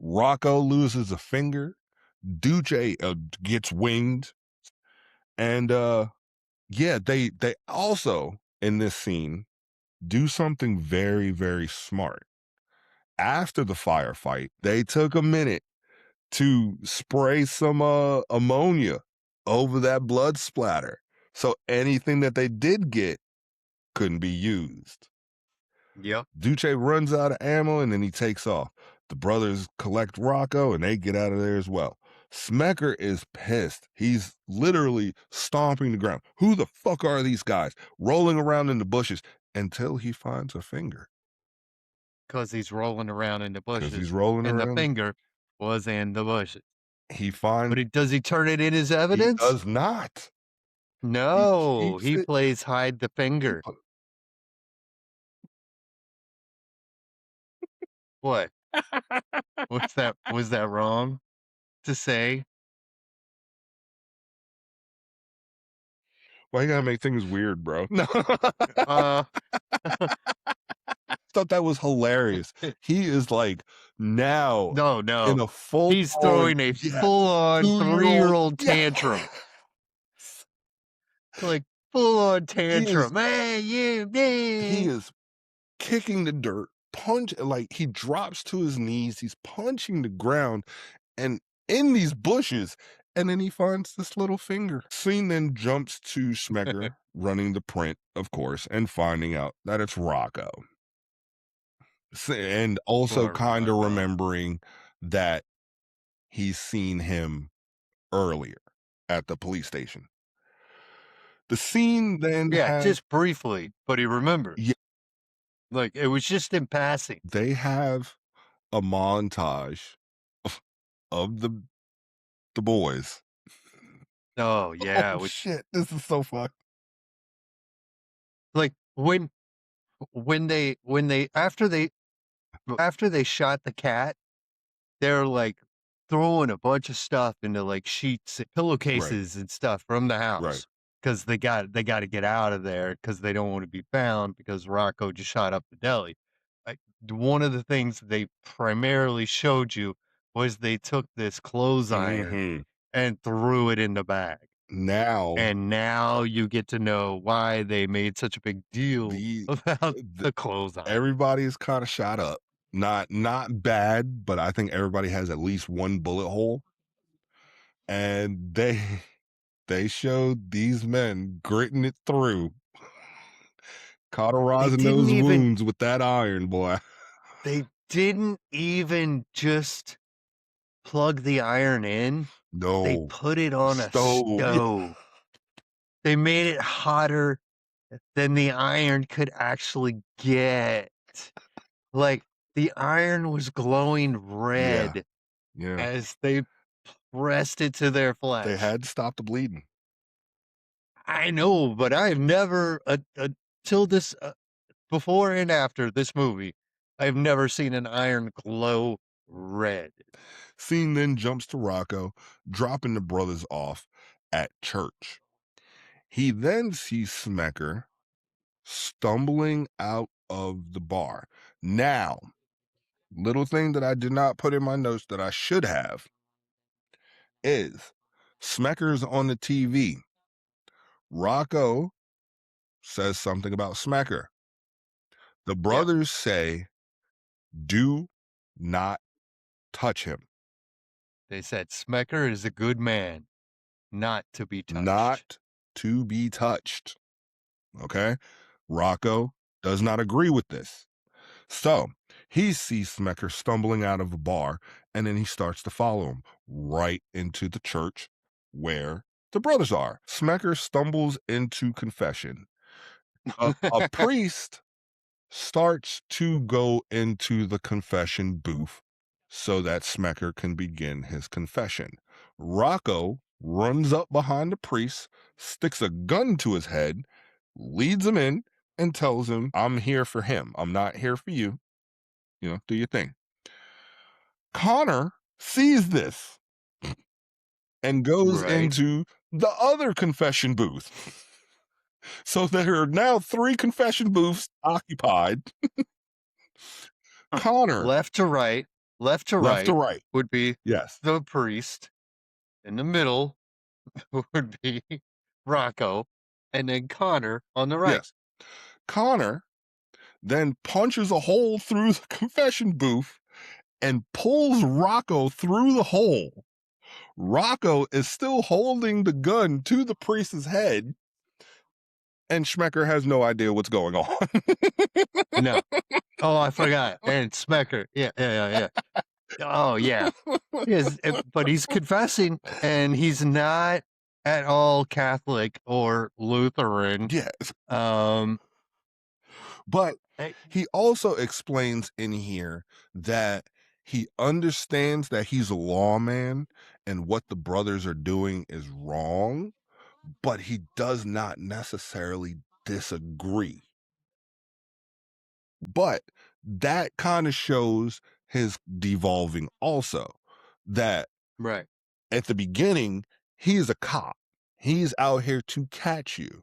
Rocco loses a finger. Duce gets winged, and yeah, they also in this scene do something very very smart. After the firefight, they took a minute to spray some ammonia over that blood splatter, so anything that they did get couldn't be used. Yep. Duce runs out of ammo and then he takes off. The brothers collect Rocco and they get out of there as well. Smecker is pissed. He's literally stomping the ground. Who the fuck are these guys? Rolling around in the bushes until he finds a finger. 'Cause he's rolling around in the Because he's bushes, rolling and the around. finger was in the bushes. He But finds does he turn it in as he evidence? does not. He No, keeps he it. plays hide the He finger. What? Was that wrong to say? Why you gotta make things weird, bro? No. Uh, Thought that was hilarious. He is like now no, no. in a full He's on, throwing a yeah, full-on 2-year-old. three-year-old Yeah. tantrum, like, full-on He is tantrum. "Hey, you, he me." is kicking the dirt, like he drops to his knees, he's punching the ground and in these bushes, and then he finds this little finger. Scene then jumps to Schmecker running the print, of course, and finding out that it's Rocco. And also Poor kind of Rocco. remembering that he's seen him earlier at the police station. The scene then Yeah, has just briefly, but he remembers. yeah, Like, it was just in passing. they have a montage of the boys. Oh, Oh yeah, with shit, this is so fucked. like, when they after they shot the cat, they're, like, throwing a bunch of stuff into, like, sheets and Right, pillowcases and stuff from the right. house because they gotta get out of there because they don't wanna be found because Rocco just shot up the deli. Like, one of the things they primarily showed you was they took this clothes iron Mhm. and threw it in the bag, Now and now you get to know why they made such a big deal the about the the clothes iron. everybody is kinda shot up. Not bad, but I think everybody has at least one bullet hole, and they showed these men gritting it through They Cauterizing didn't those even wounds with that iron, boy. they didn't even just plug the iron in, they No. put it on a Stove. Yeah. stove. They made it hotter than the iron could actually get. Like, the iron was glowing Yeah. red Yeah. as they pressed it to their They flesh. had to stop the bleeding. I know, but I have never, till this, before and after this movie, I've never seen an iron glow red. Scene then jumps to Rocco, dropping the brothers off at church. He then sees Smecker stumbling out of the bar. Now, little thing that I did not put in my notes that I should have is Smecker's on the TV. Rocco says something about Smecker. The Yep. brothers say, do not touch him, They said Smecker is a good man, not to be touched. not to be touched. Okay. Rocco does not agree with this. So he sees Smecker stumbling out of a bar, and then he starts to follow him right into the church where the brothers are. Smecker stumbles into confession. A priest starts to go into the confession booth so that Smecker can begin his confession. Rocco runs up behind the priest, sticks a gun to his head, leads him in, and tells him, I'm here for him. I'm not here for you. Do your thing. Connor sees this and goes Right. into the other confession booth. So there are now 3 confession booths occupied. Connor, Left to right, left to left to right right. would be Yes. the priest. In the middle would be Rocco, and then Connor on the right. Yes. Connor then punches a hole through the confession booth and pulls Rocco through the hole. Rocco is still holding the gun to the priest's head, and Schmecker has no idea what's going on. No. Oh, I forgot. And Smecker. Yeah, yeah, yeah, yeah. Oh, yeah. Yes, but he's confessing, and he's not at all Catholic or Lutheran. Yes. Um, But I- he also explains in here that he understands that he's a lawman and what the brothers are doing is wrong, but he does not necessarily disagree. But that kind of shows his devolving also, that right. at the beginning, he's a cop. He's out here to catch you.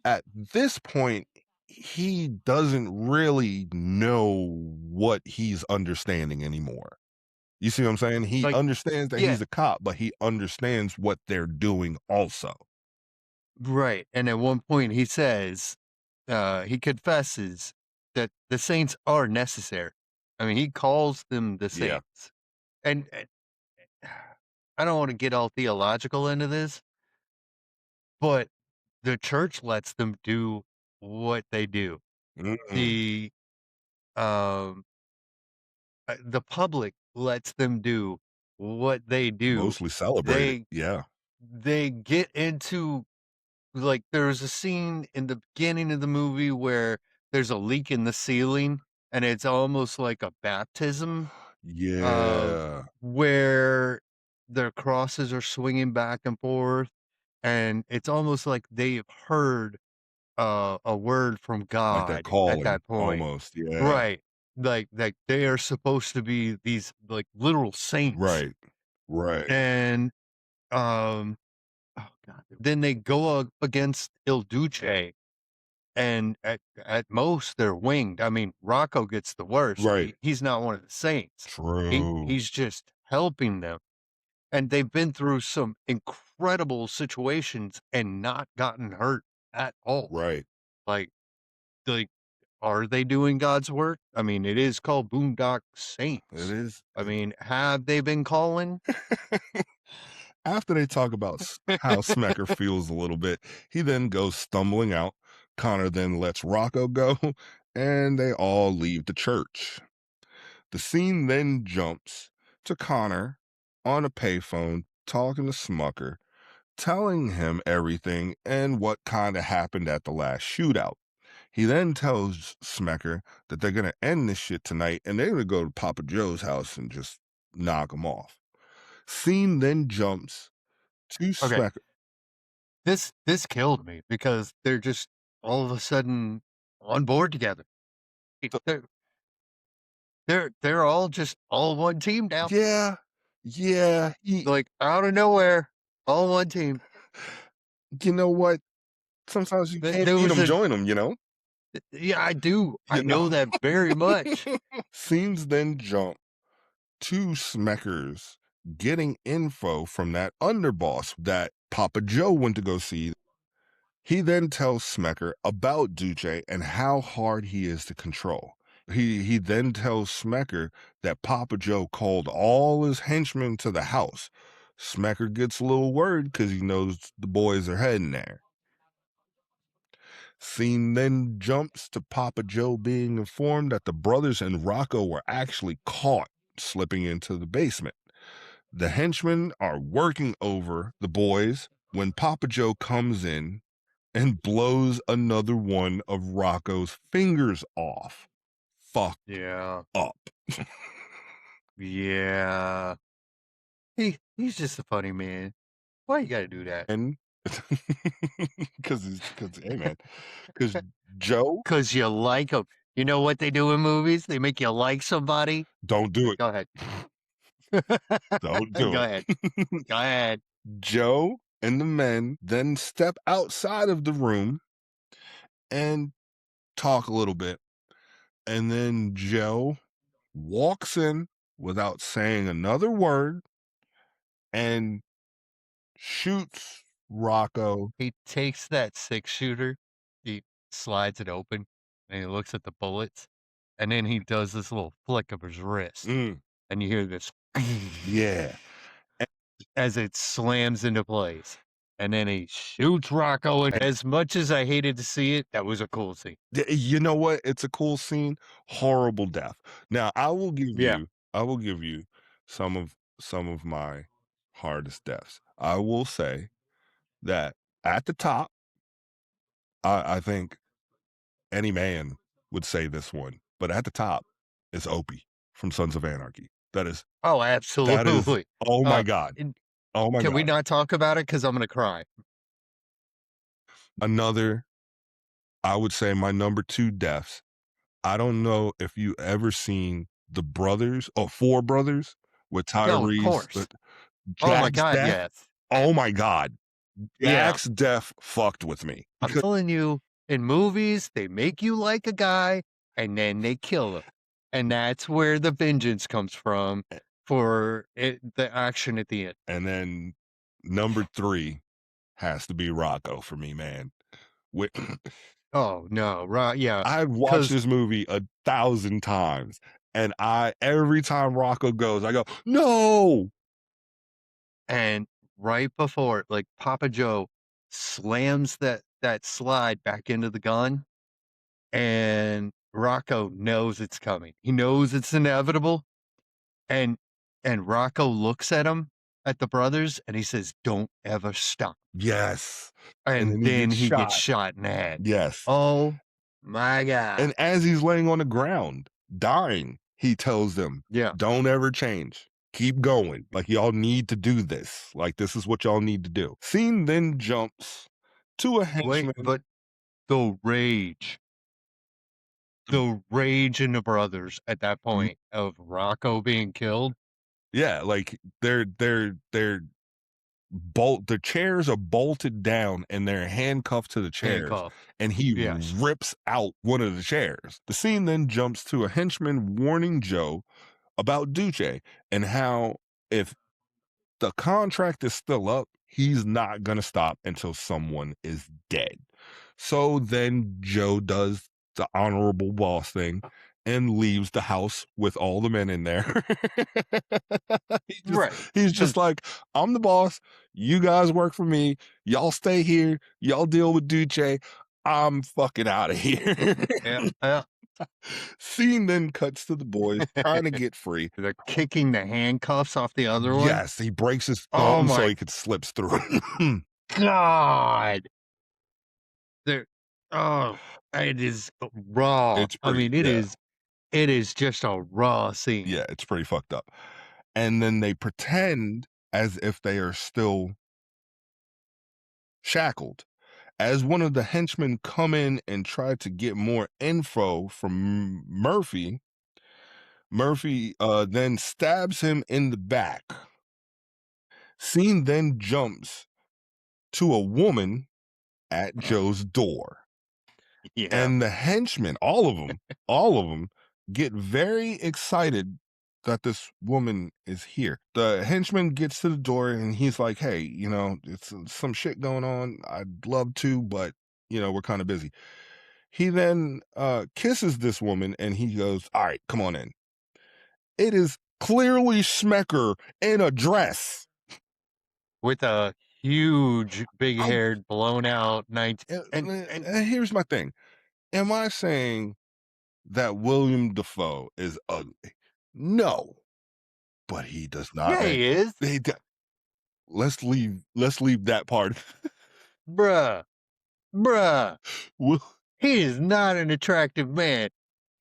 At this point, he doesn't really know what he's understanding anymore. You see what I'm saying? He Like, understands that yeah, he's a cop, but he understands what they're doing also. right. And at one point, he says, he confesses that the saints are necessary. I mean, he calls them the Yeah. saints. And I don't want to get all theological into this, but the church lets them do what they do. Mm, The um the public lets them do what they do. mostly celebrated. They Yeah. they get into like there's a scene in the beginning of the movie where there's a leak in the ceiling and it's almost like a baptism of Yeah. where their crosses are swinging back and forth and it's almost like they've heard a word from Like that God at calling that point. almost. Yeah. Right. Like they are supposed to be these like literal saints. Right. Right. And um oh god. Then they go up against Il Duce and at most they're winged. I mean, Rocco gets the worst. Right. He's not one of the saints. True. He's just helping them. And they've been through some incredible situations and not gotten hurt at all. Right. Like like, are they doing God's work? I mean, it is called Boondocks It Saints. is. I mean, have they been calling? After they talk about how Smecker feels a little bit, he then goes stumbling out, Connor then lets Rocco go, and they all leave the church. The scene then jumps to Connor on a payphone talking to Smucker, telling him everything and what kind of happened at the last shootout. He then tells Smecker that they're going to end this shit tonight and they're going to go to Papa Joe's house and just knock him off. Scene then jumps to Okay. Smecker. This killed me because they're just all of a sudden on board together. So, They're all just all one team now. yeah, yeah. Like out of nowhere, all one team. You know what? Sometimes you can't There beat was them, a join them, you know? yeah, I do. I You know? know that very much. Scenes then jump to Smeckers getting info from that underboss that Papa Joe went to go see. He then tells Smecker about Duce and how hard he is to control. He then tells Smecker that Papa Joe called all his henchmen to the house. Smecker gets a little worried because he knows the boys are heading there. Scene then jumps to Papa Joe being informed that the brothers and Rocco were actually caught slipping into the basement. The henchmen are working over the boys when Papa Joe comes in and blows another one of Rocco's fingers off. Fuck Yeah. up. Yeah. He's just a funny man. Why you gotta do that? And because hey man, because Joe, Cause you like him. You know what they do in movies? They make you like somebody. don't do it. Go ahead. Don't do Go it. ahead. Go ahead. Joe and the men then step outside of the room and talk a little bit. And then Joe walks in without saying another word and shoots Rocco. He takes that 6-shooter, he slides it open, and he looks at the bullets, and then he does this little flick of his wrist, and you hear this Yeah. as it slams into place. And then he shoots Rocco, and as much as I hated to see it, that was a cool scene. You know what? It's a cool scene. Horrible death. Now, Yeah. I will give you some of my hardest deaths. I will say that at the top, I think any man would say this one, but at the top is Opie from Sons of Anarchy. Oh, That is, absolutely. oh my God. And Oh my can we God. not talk about it? Because I'm gonna cry. Another, I would say my number two deaths. I don't know if you ever seen the brothers or Four Brothers with No, of Tyrese, course. Oh my Jack's god, death. yes. Oh my God. Yeah. Jack's death fucked with me. I'm telling you, in movies, they make you like a guy and then they kill him. And that's where the vengeance comes from for the action at the end. And then number three has to be Rocco for me, man. Wi- Oh no, right? Yeah, I've watched because this movie 1,000 times, and every time Rocco goes, I go, no. and right before, like Papa Joe slams that slide back into the gun, and Rocco knows it's coming. He knows it's inevitable, and Rocco looks at him, at the brothers, and he says, "Don't ever stop." Yes. And And then he then gets he gets shot. shot in the head. Yes. Oh my god. And as he's laying on the ground, dying, he tells them, Yeah. don't ever change. Keep going. Like, y'all need to do this. Like, this is what y'all need to do. Scene then jumps to a Wait, henchman. but the rage. The rage in the brothers at that Mm, point of Rocco being killed. yeah, like they're the chairs are bolted down and they're handcuffed to the chairs, Handcuffed. and he Yes. rips out one of the chairs. The scene then jumps to a henchman warning Joe about Duce and how if the contract is still up, he's not going to stop until someone is dead. So then Joe does the honorable boss thing and leaves the house with all the men in there. Right. He's just 'Cause like, I'm the boss. You guys work for me. Y'all stay here. Y'all deal with Duce. I'm fucking out of here. Yeah, yeah. Scene then cuts to the boys trying to get free. They're kicking the handcuffs off the other one. Yes, he breaks his Oh thumb so my he could slips through. god! They're oh, it is raw. It's I pretty, mean, yeah, it is just a raw scene. yeah, it's pretty fucked up. And then they pretend as if they are still shackled. As one of the henchmen come in and try to get more info from Murphy, Murphy then stabs him in the back. Scene then jumps to a woman at Joe's door. Yeah. And the henchmen, all of them get very excited that this woman is here. The henchman gets to the door and he's like, "Hey, you know, it's some shit going on. I'd love to, but you know, we're kind of busy." He then kisses this woman and he goes, "All right, come on in." It is clearly Smecker in a dress. With a huge, I, big-haired, blown out 19 and here's my thing. Am I saying that William Defoe is ugly? No, but he does not. yeah, he is. He, let's leave that part. Bruh, bruh. Will- He is not an attractive man.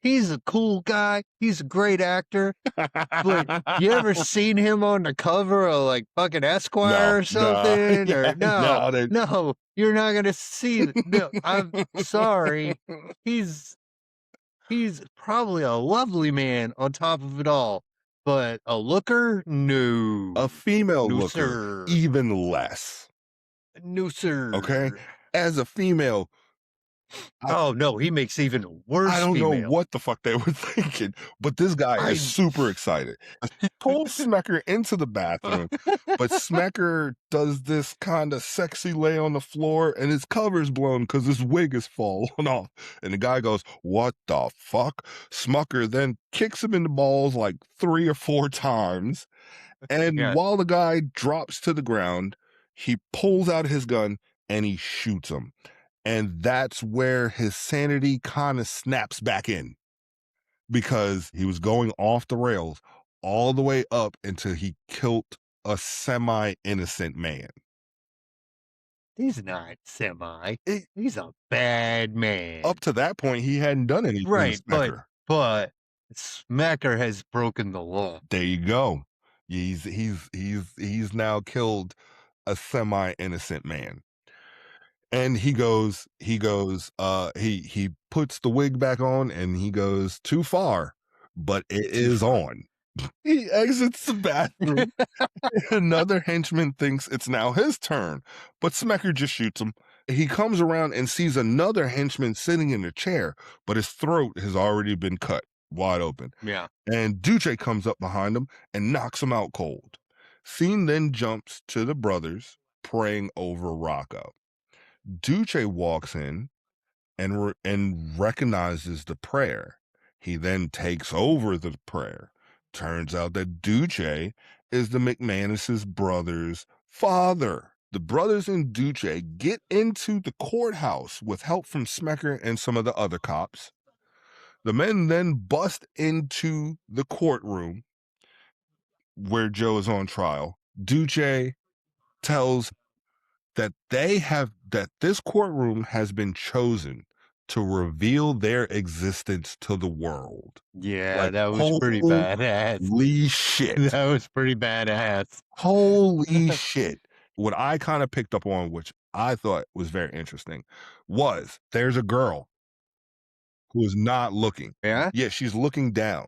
He's a cool guy. He's a great actor. But you ever seen him on the cover of like fucking no, Esquire or no, something? yeah, Or no, no, that no, you're not gonna see. No, I'm sorry. He's he's probably a lovely man on top of it all, but a looker, a no, female no looker, sir, even less. no Okay, sir. as a female, I, Oh no, he makes even I worse don't know female. what the fuck they were thinking, but this guy is I super excited. Pulls Smecker into the bathroom, but Smecker does this kind of sexy lay on the floor and his cover's blown because his wig is falling off. And the guy goes, "What the fuck?" Smucker then kicks him in the balls like 3 or 4 times. And yeah, while the guy drops to the ground, he pulls out his gun and he shoots him. And that's where his sanity kind of snaps back in because he was going off the rails all the way up until he killed a semi-innocent man. he's not semi. It, He's a bad up man. to that point, he hadn't done anything to Right, Smecker. but Smacker has broken the law. There you go. He's now killed a semi-innocent man. And he puts the wig back on and he goes, "Too far, but it Too is far. on." He exits the bathroom. Another henchman thinks it's now his turn, but Smecker just shoots him. He comes around and sees another henchman sitting in a chair, but his throat has already been cut wide open. Yeah. And Duce comes up behind him and knocks him out cold. Scene then jumps to the brothers praying over Rocco. Duce walks in and recognizes the prayer. He then takes over the prayer. Turns out that Duce is the McManus's brother's father. The brothers and Duce get into the courthouse with help from Smecker and some of the other cops. The men then bust into the courtroom where Joe is on trial. Duce tells that this courtroom has been chosen to reveal their existence to the world. Yeah, Like, that was pretty holy badass. shit. That was pretty badass. Holy shit. What I kind of picked up on, which I thought was very interesting, was there's a girl who is not looking. Yeah? Yeah, she's looking down.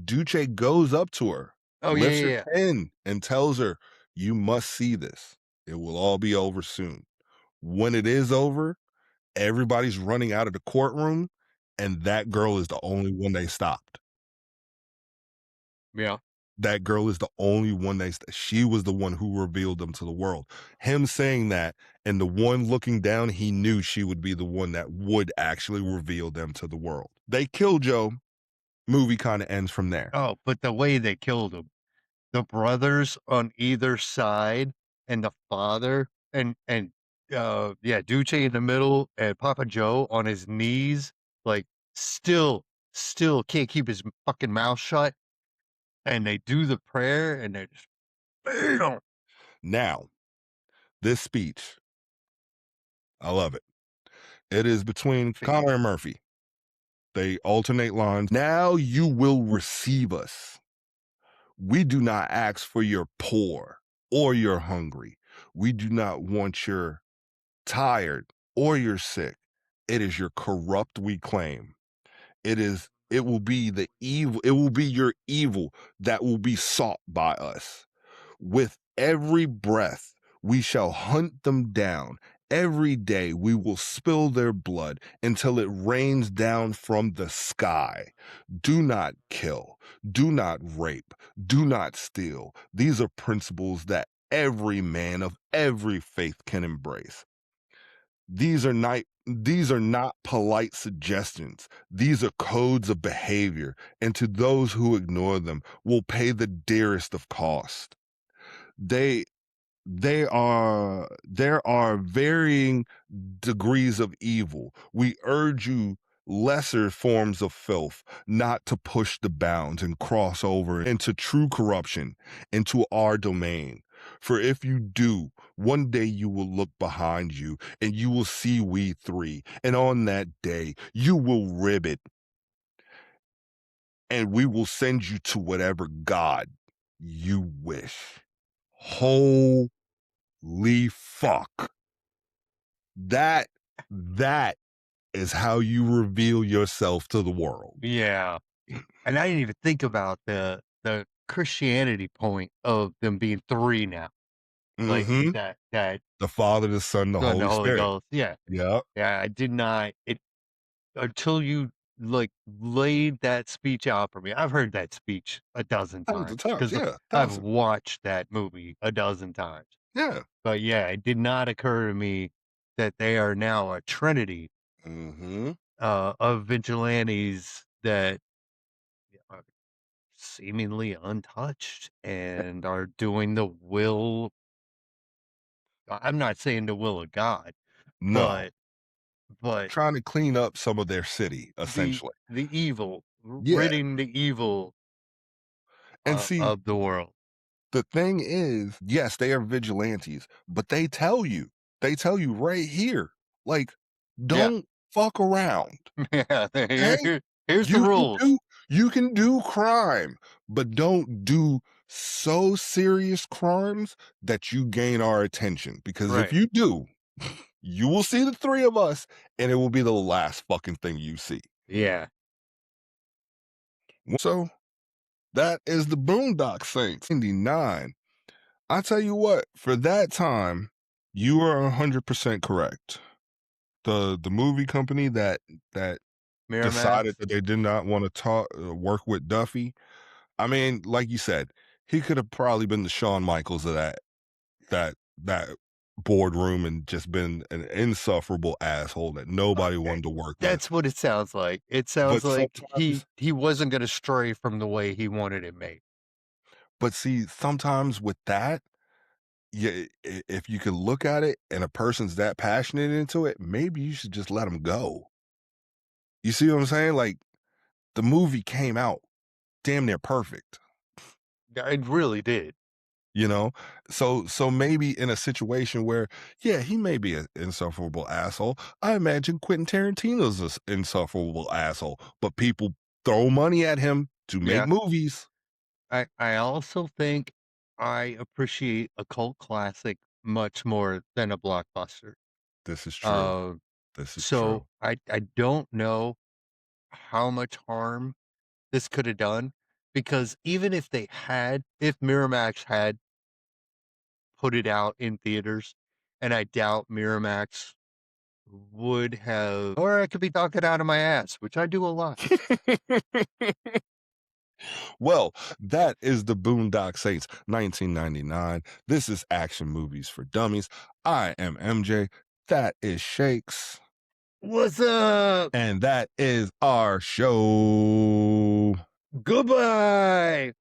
Duce goes up to her, Oh, yeah, lifts yeah, her yeah. chin, and tells her, "You must see this. It will all be over soon." When it is over, everybody's running out of the courtroom, and that girl is the only one they stopped. Yeah. That girl is the only one she was the one who revealed them to the world. Him saying that, and the one looking down, he knew she would be the one that would actually reveal them to the world. They kill Joe. Movie kind of ends from there. Oh, but the way they killed him, the brothers on either side and the father and Yeah, Duce in the middle and Papa Joe on his knees, like, still still can't keep his fucking mouth shut, and they do the prayer, and they're just bam! Now, this speech, I love it. It is between Connor and Murphy. They alternate lines. Now you will receive us. We do not ask for your poor or your hungry. We do not want your tired or your sick. It is your corrupt we claim. It will be the evil, it will be your evil that will be sought by us. With every breath we shall hunt them down. Every day we will spill their blood until it rains down from the sky. Do not kill. Do not rape. Do not steal. These are principles that every man of every faith can embrace. These are not polite suggestions. These are codes of behavior, and to those who ignore them will pay the dearest of cost. They there are varying degrees of evil. We urge you lesser forms of filth not to push the bounds and cross over into true corruption into our domain. For if you do, one day you will look behind you and you will see we three, and on that day you will ribbit, and we will send you to whatever God you wish. Holy fuck. That is how you reveal yourself to the world. Yeah, and I didn't even think about the Christianity point of them being 3 now, like, Mhm. that The Father, the Son, the Son, the Holy Holy Spirit. Ghost, yeah, Yep. yeah, I did not it until you, like, laid that speech out for me. I've heard that speech a dozen Tons of times times, because yeah, I've thousands. watched that movie a dozen times. Yeah. But, yeah, it did not occur to me that they are now a trinity, Mhm. of vigilantes that are seemingly untouched and are doing the will I'm not saying the will of God, No. but but Trying to clean up some of their city, the essentially. the evil, Yeah, ridding the evil, and see, of the world. the thing is, yes, they are vigilantes, but they tell you right here, like, Yeah. "Don't fuck around." Yeah, Okay? here's the You can rules. do you can do crime, but don't do so serious crimes that you gain our attention, because if Right. you do, you will see the 3 of us, and it will be the last fucking thing you see. Yeah. So, that is the Boondocks Saints, 99. I tell you what, for that time, you are 100% correct. The movie company that decided Miramax? that they did not wanna work with Duffy. I mean, like you said, he could have probably been the Shawn Michaels of that boardroom and just been an insufferable asshole that nobody Eh, wanted to work with. that's what it sounds like. It sounds But like sometimes he wasn't gonna stray from the way he wanted it made. but see, sometimes with that, yeah, if you can look at it and a person's that passionate into it, maybe you should just let them go. You see what I'm saying? Like, the movie came out damn near perfect. Yeah, it really did. You know? So maybe in a situation where, yeah, he may be an insufferable asshole. I imagine Quentin Tarantino's an insufferable asshole, but people throw money at him to make Yeah. movies. I also think I appreciate a cult classic much more than a blockbuster. This is true. Uh, This is so true. I don't know how much harm this could have done because even if Miramax had put it out in theaters, and I doubt Miramax would have, or I could be talking out of my ass, which I do a lot. Well, that is the Boondock Saints 1999. This is Action Movies for Dummies. I am MJ. That is Shakes. What's up? And that is our show. Goodbye.